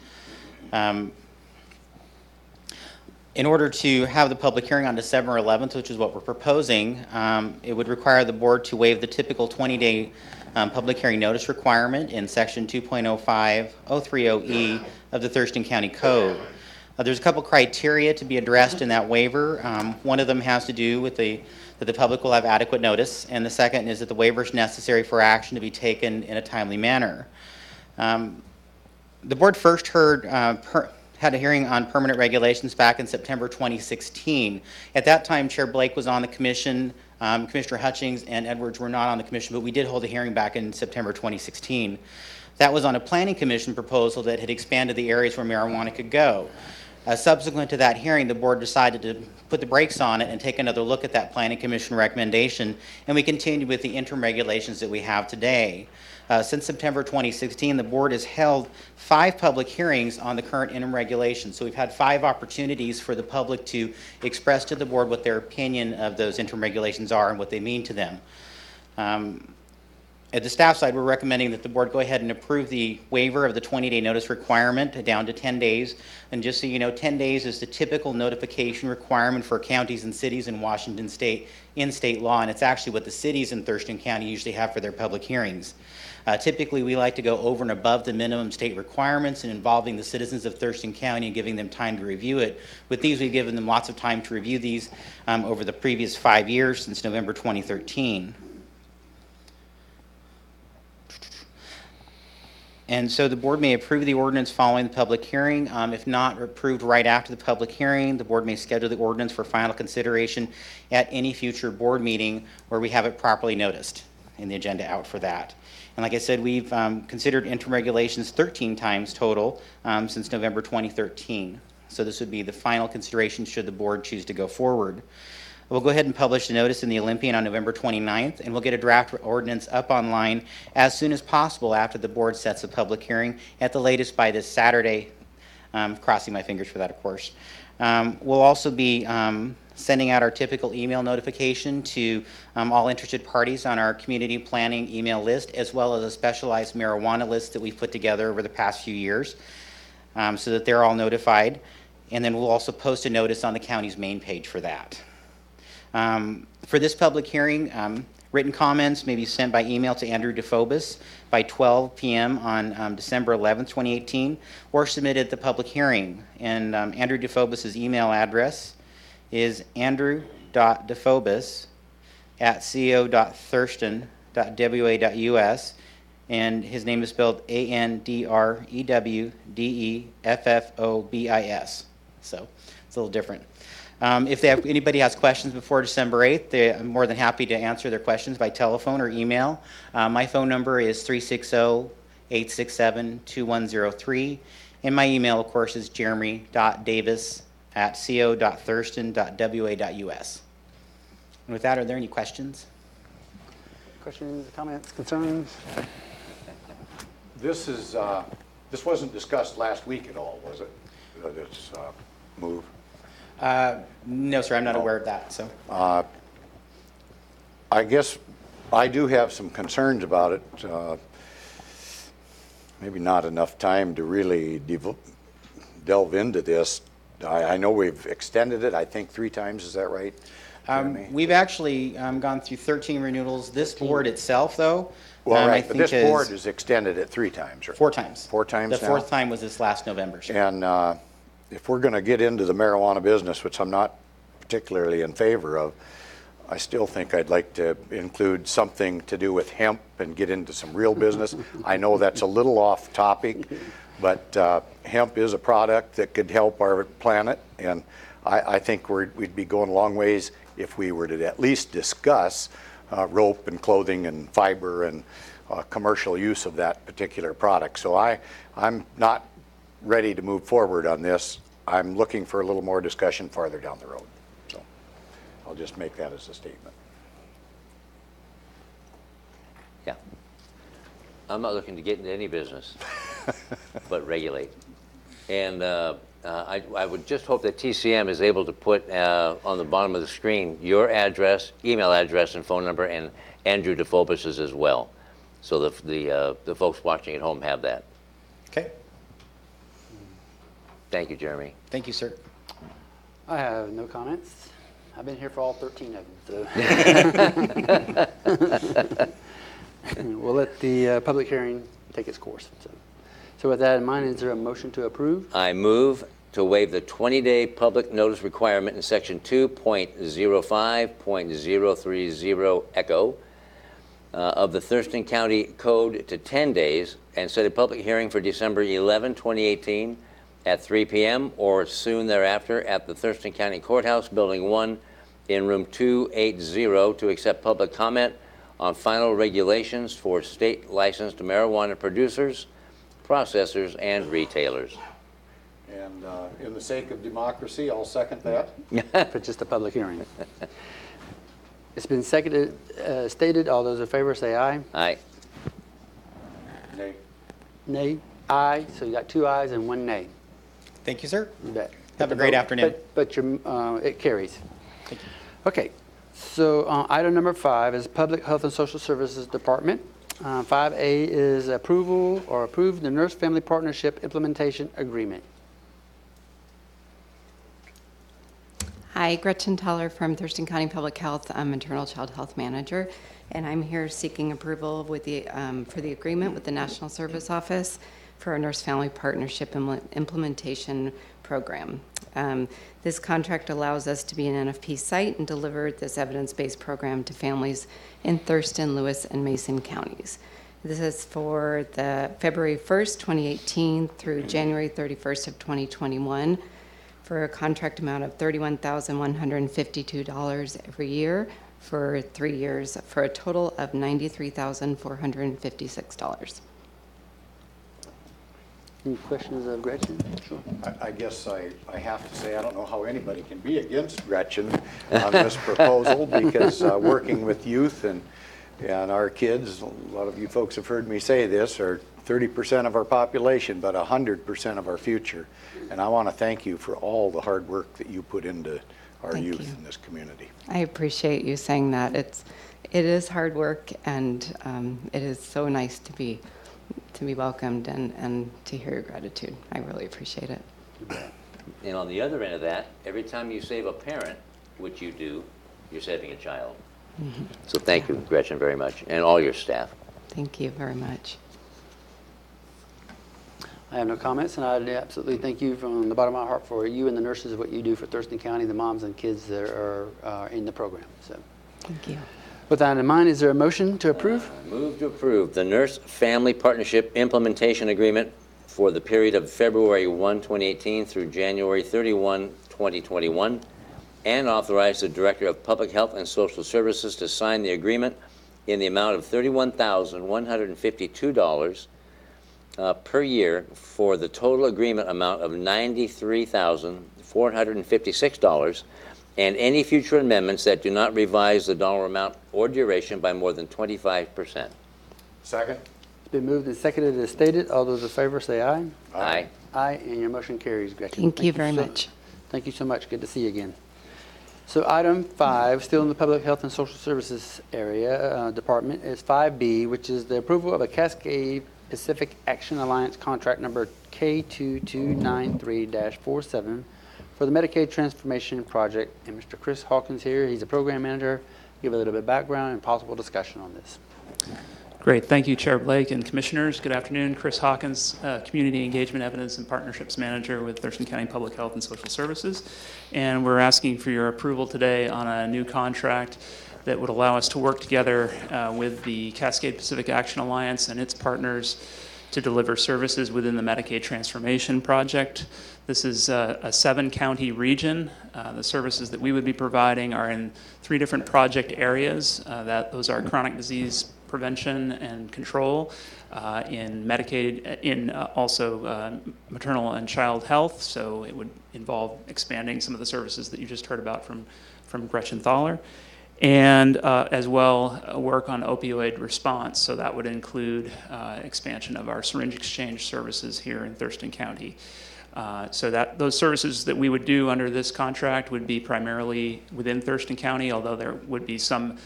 In order to have the public hearing on December 11th, which is what we're proposing, it would require the board to waive the typical 20-day public hearing notice requirement in Section 2.05030E of the Thurston County Code. There's a couple criteria to be addressed in that waiver. One of them has to do with that the public will have adequate notice, and the second is that the waiver is necessary for action to be taken in a timely manner. The board first had a hearing on permanent regulations back in September 2016. At that time, Chair Blake was on the commission, Commissioner Hutchings and Edwards were not on the commission, but we did hold a hearing back in September 2016. That was on a planning commission proposal that had expanded the areas where marijuana could go. Subsequent to that hearing, the board decided to put the brakes on it and take another look at that planning commission recommendation, and we continued with the interim regulations that we have today. Since September 2016, the board has held 5 public hearings on the current interim regulations. So we've had 5 opportunities for the public to express to the board what their opinion of those interim regulations are and what they mean to them. At the staff side, we're recommending that the board go ahead and approve the waiver of the 20-day notice requirement down to 10 days. And just so you know, 10 days is the typical notification requirement for counties and cities in Washington state in state law, and it's actually what the cities in Thurston County usually have for their public hearings. Typically, we like to go over and above the minimum state requirements in involving the citizens of Thurston County and giving them time to review it. With these, we've given them lots of time to review these over the previous 5 years since November 2013. And so the board may approve the ordinance following the public hearing. If not approved right after the public hearing, the board may schedule the ordinance for final consideration at any future board meeting where we have it properly noticed and the agenda out for that. And like I said, we've considered interim regulations 13 times total since November 2013. So this would be the final consideration should the board choose to go forward. We'll go ahead and publish the notice in the Olympian on November 29th, and we'll get a draft ordinance up online as soon as possible after the board sets a public hearing, at the latest by this Saturday. Crossing my fingers for that, of course. We'll also be sending out our typical email notification to all interested parties on our community planning email list, as well as a specialized marijuana list that we've put together over the past few years, so that they're all notified. And then we'll also post a notice on the county's main page for that. For this public hearing, written comments may be sent by email to Andrew DeFobis by 12 p.m. on December 11, 2018, or submitted at the public hearing. And Andrew DeFobis' email address is andrew.thurston@co.thurston.wa.us, and his name is spelled ANDREWDEFFOBIS. So it's a little different. If anybody has questions before December 8th, I'm more than happy to answer their questions by telephone or email. My phone number is 360-867-2103, and my email, of course, is jeremy.davis@co.thurston.wa.us. And with that, are there any questions?
Questions, comments, concerns?
This is This wasn't discussed last week at all, was it? This move?
No, sir, I'm not aware of that, so.
I guess I do have some concerns about it. Maybe not enough time to really delve into this. I know we've extended it, I think 3 times, is that right?
We've actually gone through 13 renewals. This board itself, though,
Well,
I
right, but
think
this board has extended it 3 times, right?
4 times.
4 times
The
now?
4th time was this last November, sir.
And if we're going to get into the marijuana business, which I'm not particularly in favor of, I still think I'd like to include something to do with hemp and get into some real business. I know that's a little off topic, but hemp is a product that could help our planet, and I think we'd be going a long ways if we were to at least discuss rope and clothing and fiber and commercial use of that particular product. So I'm not ready to move forward on this. I'm looking for a little more discussion farther down the road. So I'll just make that as a statement.
Yeah. I'm not looking to get into any business, but regulate. And I would just hope that TCM is able to put on the bottom of the screen your address, email address, and phone number, and Andrew DeFobus's as well, so the folks watching at home have that.
Okay.
Thank you, Jeremy.
Thank you, sir.
I have no comments. I've been here for all 13 of them, so. We'll let the public hearing take its course. So with that in mind, is there a motion to approve?
I move to waive the 20-day public notice requirement in Section 2.05.030 Echo of the Thurston County Code to 10 days and set a public hearing for December 11, 2018 at 3 p.m. or soon thereafter at the Thurston County Courthouse, Building 1 in Room 280 to accept public comment on final regulations for state licensed marijuana producers, processors, and retailers.
And in the sake of democracy, I'll second that.
For just a public hearing. It's been seconded, stated. All those in favor say aye.
Aye.
Nay.
Nay. Aye. So you got 2 ayes and 1 nay.
Thank you, sir.
You bet.
Have a great afternoon.
But it carries. Thank you. Okay. So item number 5 is Public Health and Social Services Department. 5A is approval or approve the Nurse Family Partnership Implementation Agreement.
Hi, Gretchen Teller from Thurston County Public Health. I'm Maternal Child Health Manager, and I'm here seeking approval with for the agreement with the National Service Office for our Nurse Family Partnership Implementation Program. This contract allows us to be an NFP site and deliver this evidence-based program to families in Thurston, Lewis, and Mason counties. This is for the February 1st, 2018 through January 31st of 2021 for a contract amount of $31,152 every year for 3 years for a total of $93,456.
Any questions of Gretchen? Sure.
I guess I have to say, I don't know how anybody can be against Gretchen on this proposal because working with youth and our kids, a lot of you folks have heard me say this, are 30% of our population, but 100% of our future. And I want to thank you for all the hard work that you put into our youth in this community.
I appreciate you saying that. It is hard work, and it is so nice to be welcomed and to hear your gratitude. I really appreciate it.
And on the other end of that, every time you save a parent, which you do, you're saving a child.
Mm-hmm.
So thank you, Gretchen, very much, and all your staff.
Thank you very much.
I have no comments, and I absolutely thank you from the bottom of my heart for you and the nurses, what you do for Thurston County, the moms and kids that are in the program. So,
thank you.
With that in mind, is there a motion to approve?
Move to approve the Nurse Family Partnership Implementation Agreement for the period of February 1, 2018 through January 31, 2021, and authorize the Director of Public Health and Social Services to sign the agreement in the amount of $31,152 per year for the total agreement amount of $93,456 and any future amendments that do not revise the dollar amount or duration by more than 25%.
Second.
It's been moved and seconded as stated. All those in favor say aye.
Aye.
Aye, and your motion carries, Gretchen.
Thank you very much.
Thank you so much. Good to see you again. So item 5, still in the Public Health and Social Services area department, is 5B, which is the approval of a Cascade Pacific Action Alliance contract number K2293-47 for the Medicaid Transformation Project. And Mr. Chris Hawkins here, he's a program manager. Give a little bit of background and possible discussion on this.
Great. Thank you, Chair Blake and Commissioners. Good afternoon. Chris Hawkins, Community Engagement Evidence and Partnerships Manager with Thurston County Public Health and Social Services. And we're asking for your approval today on a new contract that would allow us to work together with the Cascade Pacific Action Alliance and its partners to deliver services within the Medicaid Transformation Project. This is a 7-county region. The services that we would be providing are in 3 different project areas. Those are chronic disease prevention and control, in Medicaid, in also maternal and child health. So it would involve expanding some of the services that you just heard about from Gretchen Thaler, and as well work on opioid response. So that would include expansion of our syringe exchange services here in Thurston County. So that those services that we would do under this contract would be primarily within Thurston County, although there would be some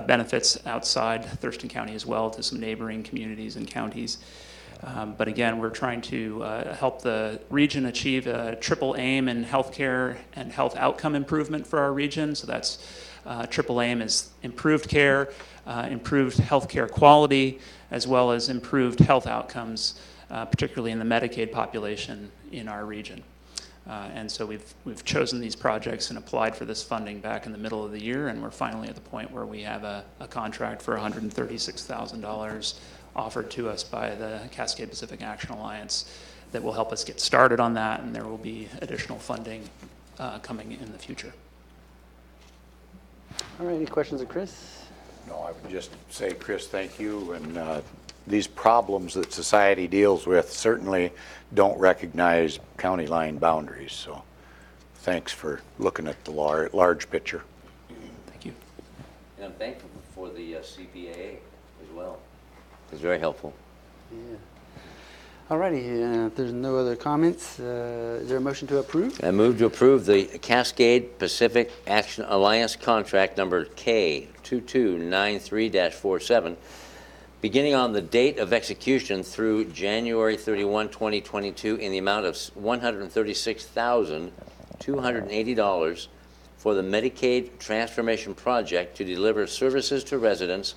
benefits outside Thurston County as well to some neighboring communities and counties. But again, we're trying to help the region achieve a triple aim in healthcare and health outcome improvement for our region. So that's triple aim is improved care, improved healthcare quality, as well as improved health outcomes, particularly in the Medicaid population in our region. And so we've chosen these projects and applied for this funding back in the middle of the year, and we're finally at the point where we have a contract for $136,000 offered to us by the Cascade Pacific Action Alliance that will help us get started on that, and there will be additional funding coming in the future.
All right, any questions of Chris?
No, I would just say, Chris, thank you. And these problems that society deals with certainly don't recognize county line boundaries. So thanks for looking at the large picture.
Thank you.
And I'm thankful for the CPAA as well. It's very helpful.
Yeah. All righty, if there's no other comments, is there a motion to approve?
I move to approve the Cascade Pacific Action Alliance contract number K2293-47, beginning on the date of execution through January 31, 2022, in the amount of $136,280 for the Medicaid Transformation Project to deliver services to residents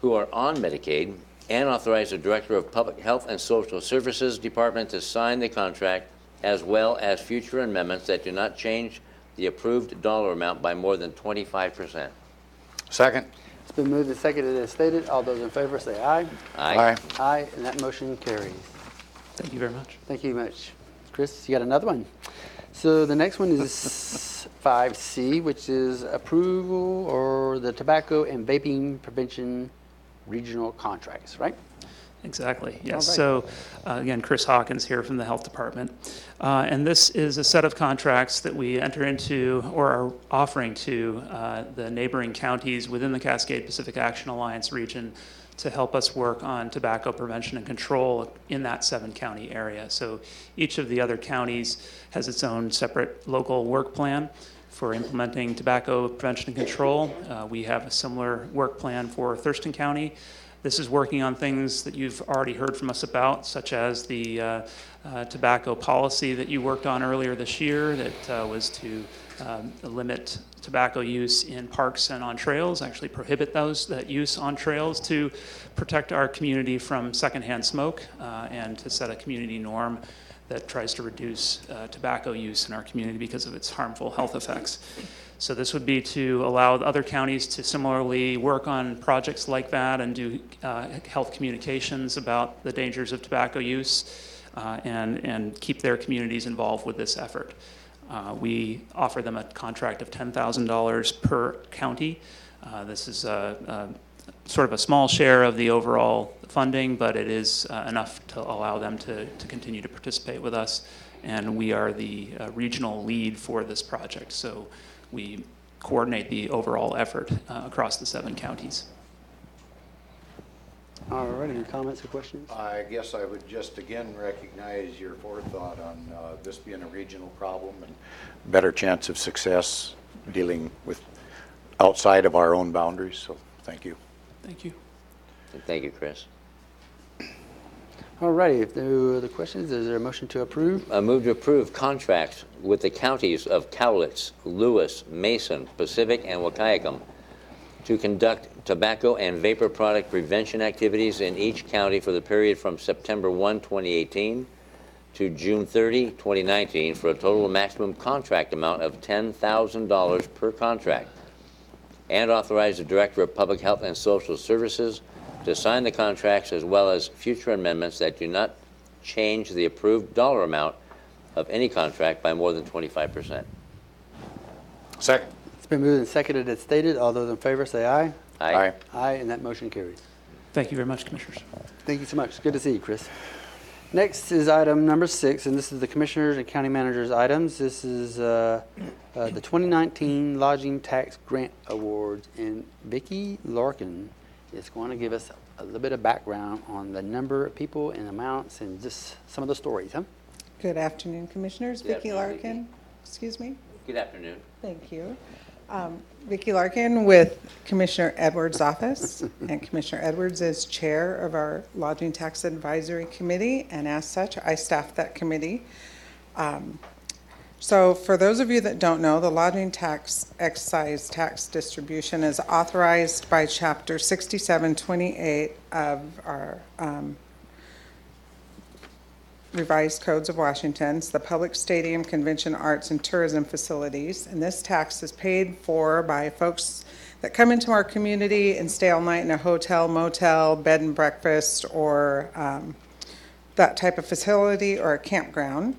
who are on Medicaid, and authorize the Director of Public Health and Social Services Department to sign the contract, as well as future amendments that do not change the approved dollar amount by more than 25%.
Second.
It's been moved and seconded as stated. All those in favor say aye.
Aye.
Aye, and that motion carries.
Thank you very much.
Thank you much. Chris, you got another one. So the next one is 5C, which is approval or the tobacco and vaping prevention regional contracts, right?
Exactly, yes.
Right.
So again, Chris Hawkins here from the Health Department. And this is a set of contracts that we enter into or are offering to the neighboring counties within the Cascade Pacific Action Alliance region to help us work on tobacco prevention and control in that 7-county area. So each of the other counties has its own separate local work plan for implementing tobacco prevention and control. We have a similar work plan for Thurston County. This is working on things that you've already heard from us about, such as the tobacco policy that you worked on earlier this year that was to limit tobacco use in parks and on trails, actually prohibit that use on trails to protect our community from secondhand smoke and to set a community norm that tries to reduce tobacco use in our community because of its harmful health effects. So this would be to allow other counties to similarly work on projects like that and do health communications about the dangers of tobacco use and keep their communities involved with this effort. We offer them a contract of $10,000 per county. This is sort of a small share of the overall funding, but it is enough to allow them to continue to participate with us. And we are the regional lead for this project. So we coordinate the overall effort across the 7 counties.
All right, any comments or questions?
I guess I would just again recognize your forethought on this being a regional problem and better chance of success dealing with outside of our own boundaries, so thank you.
Thank you.
Thank you, Chris.
All righty, if there are no other questions, is there a motion to approve?
I move to approve contracts with the counties of Cowlitz, Lewis, Mason, Pacific, and Wahkiakum to conduct tobacco and vapor product prevention activities in each county for the period from September 1, 2018 to June 30, 2019 for a total maximum contract amount of $10,000 per contract, and authorize the Director of Public Health and Social Services to sign the contracts as well as future amendments that do not change the approved dollar amount of any contract by more than 25%.
Second.
It's been moved and seconded as stated. All those in favor say aye.
Aye.
Aye, and that motion carries.
Thank you very much, Commissioners.
Thank you so much. Good to see you, Chris. Next is item number 6, and this is the Commissioners and County Managers items. This is the 2019 Lodging Tax Grant Awards, and Vicki Larkin is going to give us a little bit of background on the number of people and amounts and just some of the stories, huh?
Good afternoon, Commissioners.
Good
Vicki
afternoon,
Larkin. Excuse me.
Good afternoon.
Thank you. Vicki Larkin with Commissioner Edwards' office, and Commissioner Edwards is chair of our Lodging Tax Advisory Committee, and as such, I staff that committee. So for those of you that don't know, the lodging tax excise tax distribution is authorized by Chapter 6728 of our revised codes of Washington. It's the public stadium, convention, arts, and tourism facilities. And this tax is paid for by folks that come into our community and stay all night in a hotel, motel, bed and breakfast, or that type of facility, or a campground.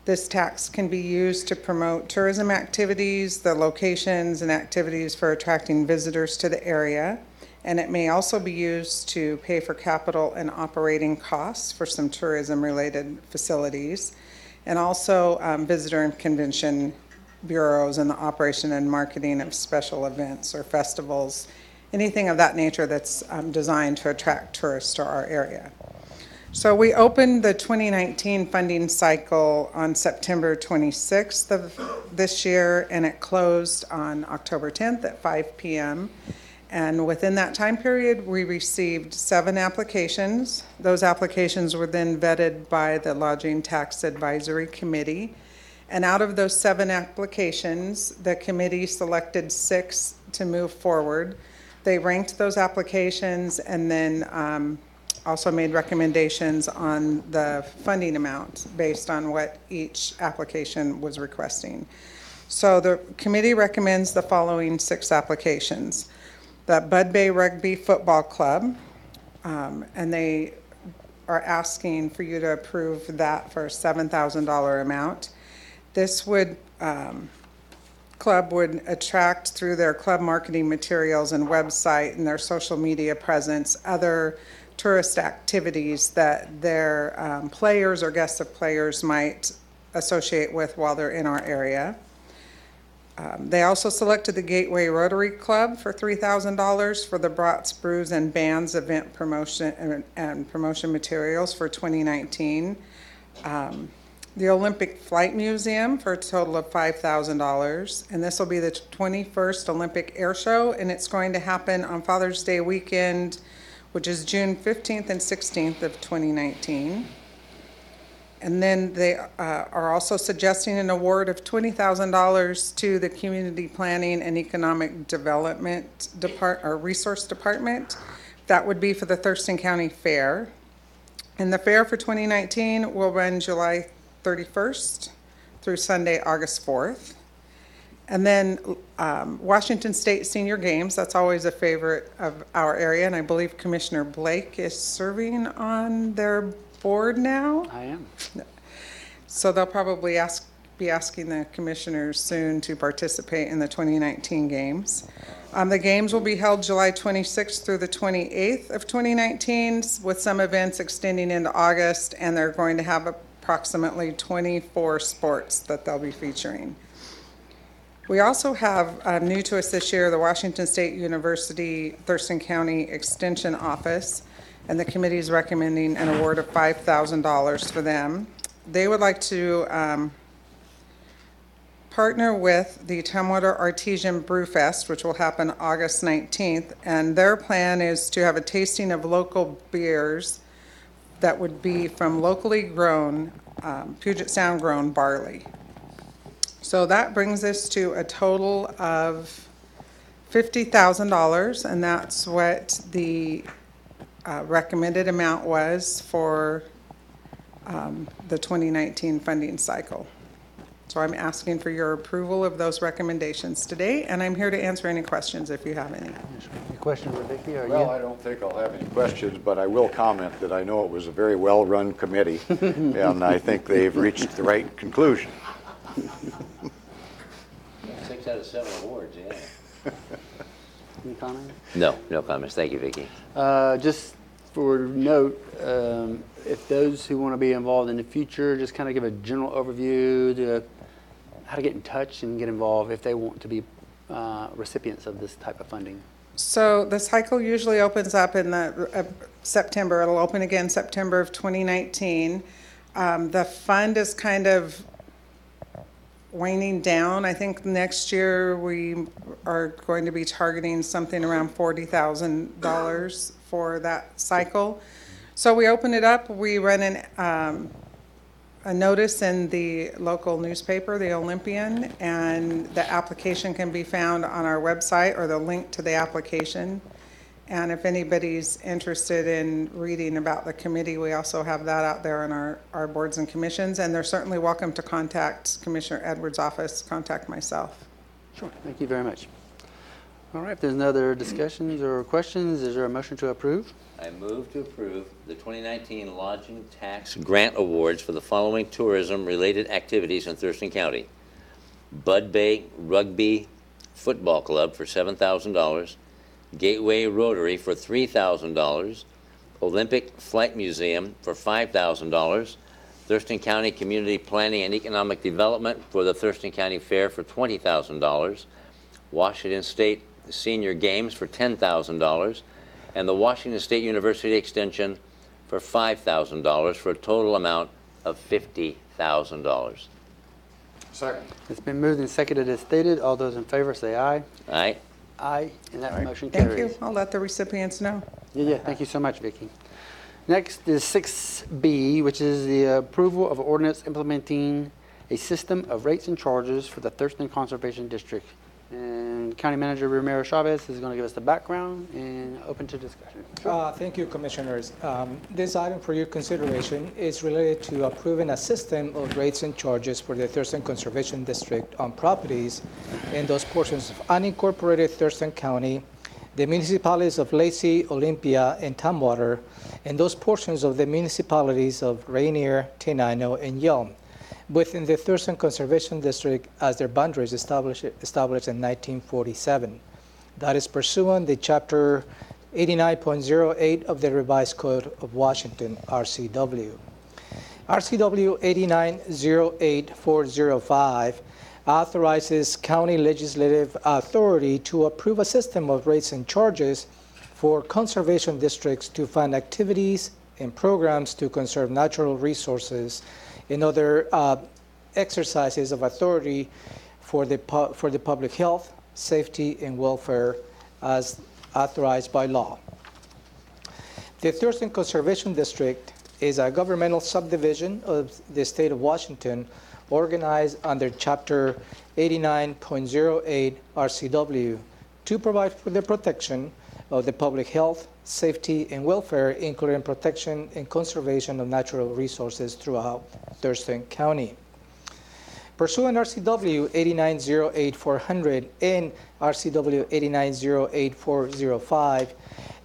This tax can be used to promote tourism activities, the locations and activities for attracting visitors to the area. And it may also be used to pay for capital and operating costs for some tourism-related facilities, and also visitor and convention bureaus and the operation and marketing of special events or festivals, anything of that nature that's designed to attract tourists to our area. So we opened the 2019 funding cycle on September 26th of this year, and it closed on October 10th at 5 p.m. And within that time period, we received 7 applications. Those applications were then vetted by the Lodging Tax Advisory Committee. And out of those 7 applications, the committee selected 6 to move forward. They ranked those applications and then also made recommendations on the funding amount based on what each application was requesting. So the committee recommends the following 6 applications. The Bud Bay Rugby Football Club, and they are asking for you to approve that for a $7,000 amount. This would club would attract through their club marketing materials and website and their social media presence other tourist activities that their players or guests of players might associate with while they're in our area. They also selected the Gateway Rotary Club for $3,000 for the Brats, Brews, and Bands event promotion and promotion materials for 2019. The Olympic Flight Museum for a total of $5,000. And this will be the 21st Olympic Air Show, and it's going to happen on Father's Day weekend, which is June 15th and 16th of 2019. And then they are also suggesting an award of $20,000 to the Community Planning and Economic Development Resource Department. That would be for the Thurston County Fair. And the fair for 2019 will run July 31st through Sunday, August 4th. And then Washington State Senior Games, that's always a favorite of our area, and I believe Commissioner Blake is serving on their board now.
I am.
So they'll probably be asking the commissioners soon to participate in the 2019 games. The games will be held July 26th through the 28th of 2019, with some events extending into August, and they're going to have approximately 24 sports that they'll be featuring. We also have new to us this year, the Washington State University Thurston County Extension Office. and the committee is recommending an award of $5,000 for them. They would like to partner with the Tumwater Artesian Brew Fest, which will happen August 19th, and their plan is to have a tasting of local beers that would be from locally grown, Puget Sound grown barley. So that brings us to a total of $50,000, and that's what the recommended amount was for the 2019 funding cycle. So I'm asking for your approval of those recommendations today, and I'm here to answer any questions if you have any.
Any questions for Vicki or
Well,
you?
I don't think I'll have any questions, but I will comment that I know it was a very well-run committee, and I think they've reached the right conclusion.
6 out of 7 awards, yeah.
Any comments?
No comments. Thank you, Vicki.
Just for note, if those who want to be involved in the future, just kind of give a general overview to how to get in touch and get involved if they want to be recipients of this type of funding.
So the cycle usually opens up in the September. It'll open again September of 2019. The fund is kind of waning down. I think next year we are going to be targeting something around $40,000 for that cycle. So we open it up, we run a notice in the local newspaper, the Olympian, and the application can be found on our website or the link to the application. And if anybody's interested in reading about the committee, we also have that out there in our boards and commissions, and they're certainly welcome to contact Commissioner Edwards' office, contact myself.
Sure, thank you very much. All right, if there's no other discussions or questions, is there a motion to approve?
I move to approve the 2019 Lodging Tax Grant Awards for the following tourism-related activities in Thurston County. Bud Bay Rugby Football Club for $7,000, Gateway Rotary for $3,000, Olympic Flight Museum for $5,000, Thurston County Community Planning and Economic Development for the Thurston County Fair for $20,000, Washington State Senior Games for $10,000, and the Washington State University Extension for $5,000 for a total amount of $50,000.
Second.
It's been moved and seconded as stated. All those in favor say aye.
Aye.
Aye, and that motion carries.
Thank you. I'll let the recipients know.
Yeah, thank you so much, Vicki. Next is 6B, which is the approval of ordinance implementing a system of rates and charges for the Thurston Conservation District. And County Manager Romero Chavez is going to give us the background and open to discussion.
Thank you, Commissioners. This item for your consideration is related to approving a system of rates and charges for the Thurston Conservation District on properties in those portions of unincorporated Thurston County, the municipalities of Lacey, Olympia, and Tumwater, and those portions of the municipalities of Rainier, Tenino, and Yelm, within the Thurston Conservation District as their boundaries established in 1947. That is pursuant to Chapter 89.08 of the Revised Code of Washington, RCW. RCW 89.08.405 authorizes county legislative authority to approve a system of rates and charges for conservation districts to fund activities and programs to conserve natural resources and other exercises of authority for the public health, safety, and welfare as authorized by law. The Thurston Conservation District is a governmental subdivision of the state of Washington organized under Chapter 89.08 RCW to provide for the protection of the public health, safety, and welfare, including protection and conservation of natural resources throughout Thurston County. Pursuant RCW 89.08.400 and RCW 89.08.405,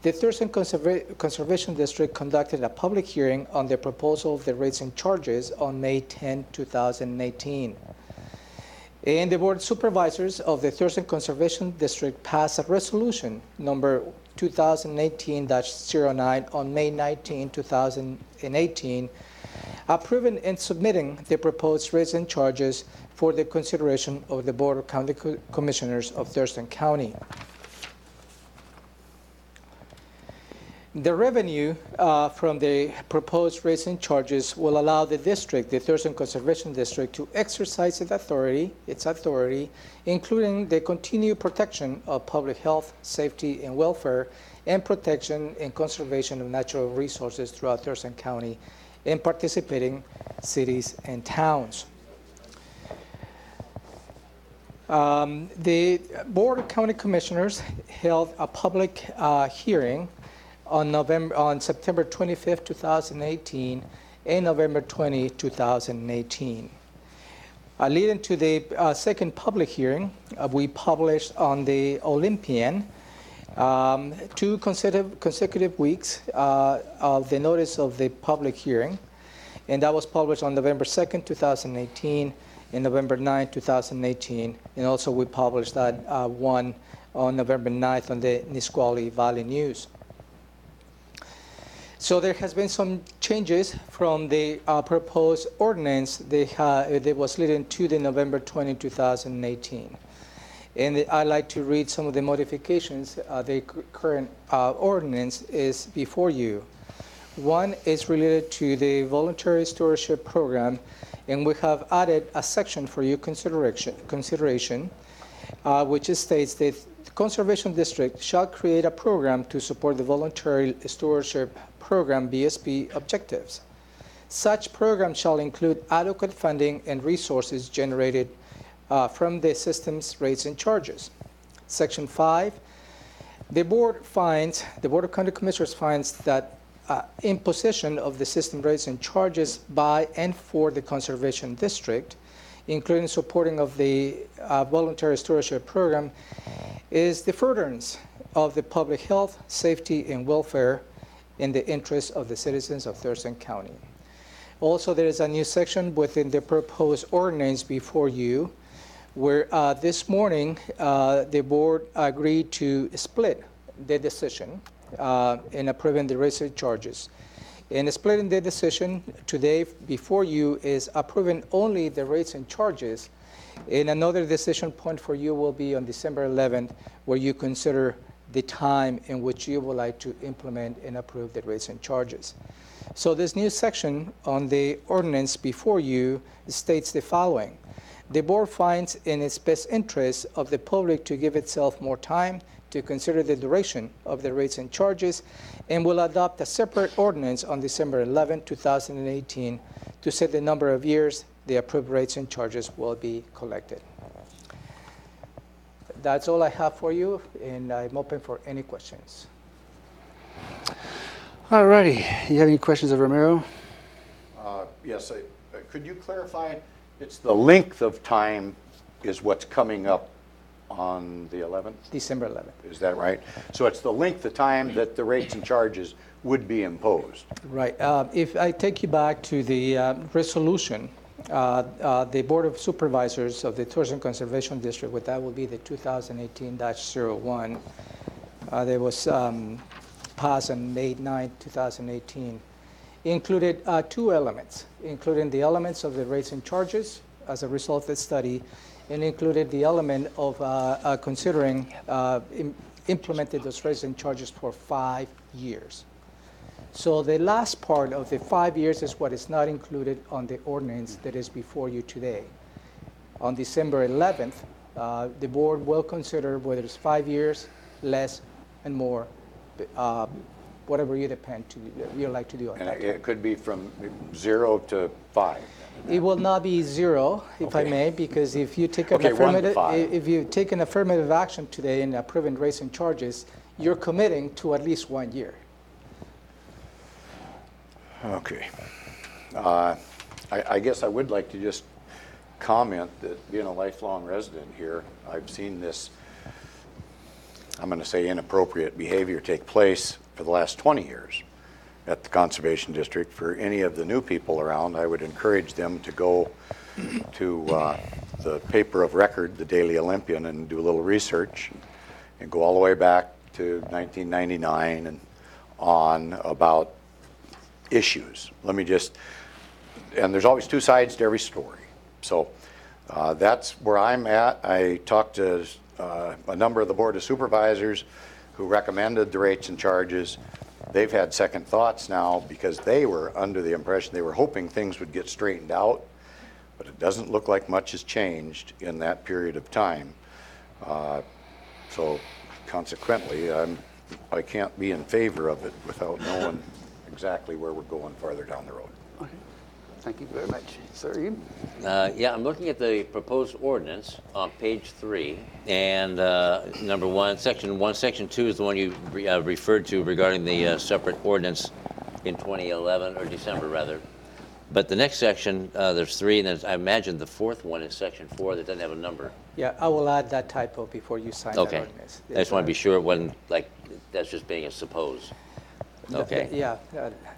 the Thurston Conservation District conducted a public hearing on the proposal of the rates and charges on May 10, 2018. And the Board of Supervisors of the Thurston Conservation District passed a resolution number 2018-09 on May 19, 2018, approving and submitting the proposed rates and charges for the consideration of the Board of County Commissioners of Thurston County. The revenue from the proposed rates and charges will allow the district, the Thurston Conservation District, to exercise its authority, including the continued protection of public health, safety, and welfare, and protection and conservation of natural resources throughout Thurston County and participating cities and towns. The Board of County Commissioners held a public hearing on September 25th, 2018, and November 20, 2018. Leading to the second public hearing, we published on the Olympian 2 consecutive weeks of the notice of the public hearing, and that was published on November 2nd, 2018, and November 9, 2018, and also we published that one on November 9th on the Nisqually Valley News. So there has been some changes from the proposed ordinance that was leading to the November 20, 2018. And I'd like to read some of the modifications. The current ordinance is before you. One is related to the voluntary stewardship program, and we have added a section for your consideration, which states that the Conservation District shall create a program to support the voluntary stewardship program BSP objectives. Such program shall include adequate funding and resources generated from the system's rates and charges. Section 5, the Board of County Commissioners finds that imposition of the system rates and charges by and for the Conservation District, including supporting of the voluntary stewardship program, is the furtherance of the public health, safety, and welfare in the interest of the citizens of Thurston County. Also, there is a new section within the proposed ordinance before you, where this morning the board agreed to split the decision in approving the rates and charges. In splitting the decision today before you is approving only the rates and charges, and another decision point for you will be on December 11th, where you consider the time in which you would like to implement and approve the rates and charges. So this new section on the ordinance before you states the following. The board finds in its best interest of the public to give itself more time to consider the duration of the rates and charges, and will adopt a separate ordinance on December 11, 2018 to set the number of years the approved rates and charges will be collected. That's all I have for you, and I'm open for any questions.
All righty. You have any questions of Ramiro?
Yes. Could you clarify? It's the length of time is what's coming up on the 11th?
December 11th.
Is that right? So it's the length of time that the rates and charges would be imposed.
Right. If I take you back to the resolution, the Board of Supervisors of the Thurston Conservation District, what that will be the 2018-01, that was passed on May 9, 2018, included 2 elements, including the elements of the rates and charges as a result of the study, and included the element of considering implemented those rates and charges for 5 years. So the last part of the 5 years is what is not included on the ordinance that is before you today. On December 11th, the board will consider whether it's 5 years, less, and more, whatever you like to do.
And it could be from 0 to 5.
It will not be 0, if I may, because if you take an affirmative action today in approving rates and charges, you're committing to at least 1 year.
Okay. I guess I would like to just comment that being a lifelong resident here, I've seen this, I'm going to say inappropriate behavior take place for the last 20 years at the Conservation District. For any of the new people around, I would encourage them to go to the paper of record, the Daily Olympian, and do a little research and go all the way back to 1999 and on about issues. Let me just, and there's always 2 sides to every story. So that's where I'm at. I talked to a number of the Board of Supervisors who recommended the rates and charges. they've had second thoughts now because they were under the impression, they were hoping things would get straightened out, but it doesn't look like much has changed in that period of time. So consequently, I can't be in favor of it without knowing exactly where we're going farther down the road.
Okay. Thank you very much. Sir, you?
Yeah, I'm looking at the proposed ordinance on page 3, and number 1, section 1, section 2 is the one you referred to regarding the separate ordinance in 2011, or December rather. But the next section, there's 3, and then I imagine the 4th one is section 4 that doesn't have a number.
Yeah, I will add that typo before you sign that
Okay.
ordinance.
I just want to be sure it wasn't like that's just being a suppose. Okay.
Yeah,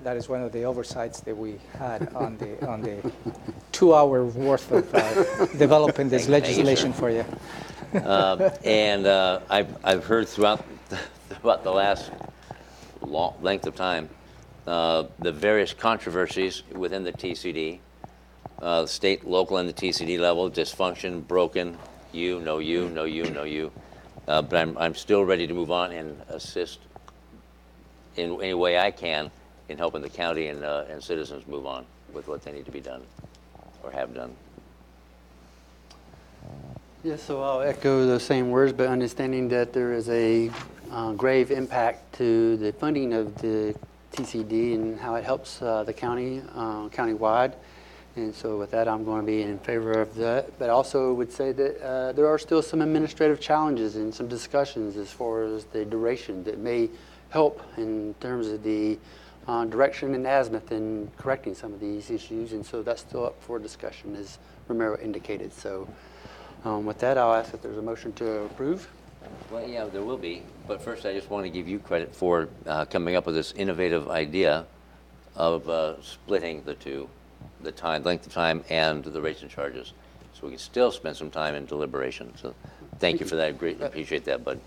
that is one of the oversights that we had on the 2-hour worth of developing this legislation for you.
And I've heard throughout the last length of time the various controversies within the TCD, state, local, and the TCD level, dysfunction, broken, you, no you, no you, no you. But I'm still ready to move on and assist in any way I can in helping the county and citizens move on with what they need to be done or have done.
Yes, so I'll echo those same words, but understanding that there is a grave impact to the funding of the TCD and how it helps the county, countywide. And so with that, I'm going to be in favor of that. But I also would say that there are still some administrative challenges and some discussions as far as the duration that may help in terms of the direction and azimuth in correcting some of these issues. And so that's still up for discussion, as Romero indicated. So with that, I'll ask if there's a motion to approve.
Well, yeah, there will be. But first, I just want to give you credit for coming up with this innovative idea of splitting the two, the time, length of time, and the rates and charges, so we can still spend some time in deliberation. So thank you for that. I greatly appreciate that, bud.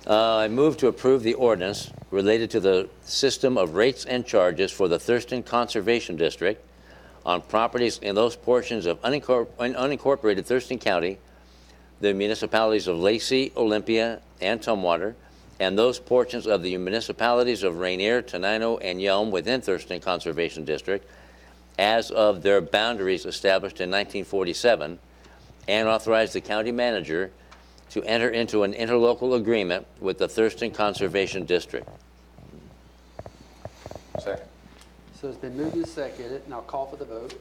I move to approve the ordinance related to the system of rates and charges for the Thurston Conservation District on properties in those portions of unincorporated Thurston County, the municipalities of Lacey, Olympia, and Tumwater, and those portions of the municipalities of Rainier, Tenino, and Yelm within Thurston Conservation District as of their boundaries established in 1947, and authorize the county manager to enter into an interlocal agreement with the Thurston Conservation District.
Second.
So it's been moved and seconded, and I'll call for the vote.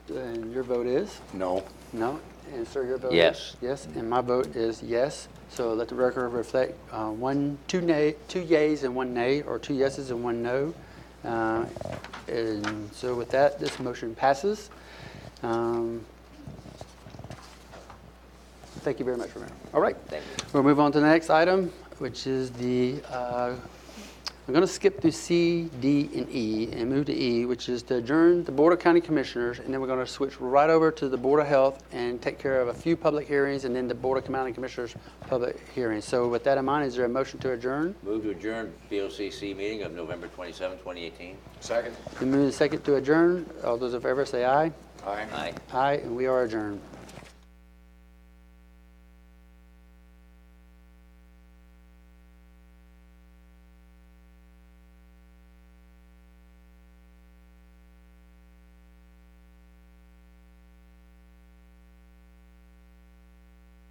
And your vote is?
No.
No. And sir, your vote
Yes.
is? Yes. And my vote is yes. So let the record reflect two yeas and 1 nay, or 2 yeses and 1 no. And so with that, this motion passes. Thank you very much, Romero. All right.
Thank you.
We'll move on to the next item, which is the, I'm going to skip through C, D, and E and move to E, which is to adjourn the Board of County Commissioners, and then we're going to switch right over to the Board of Health and take care of a few public hearings, and then the Board of County Commissioners public hearings. So with that in mind, is there a motion to adjourn?
Move to adjourn BoCC meeting of November 27, 2018.
Second.
Then move to second to adjourn. All those in favor say aye.
Aye.
Aye.
Aye, and we are adjourned.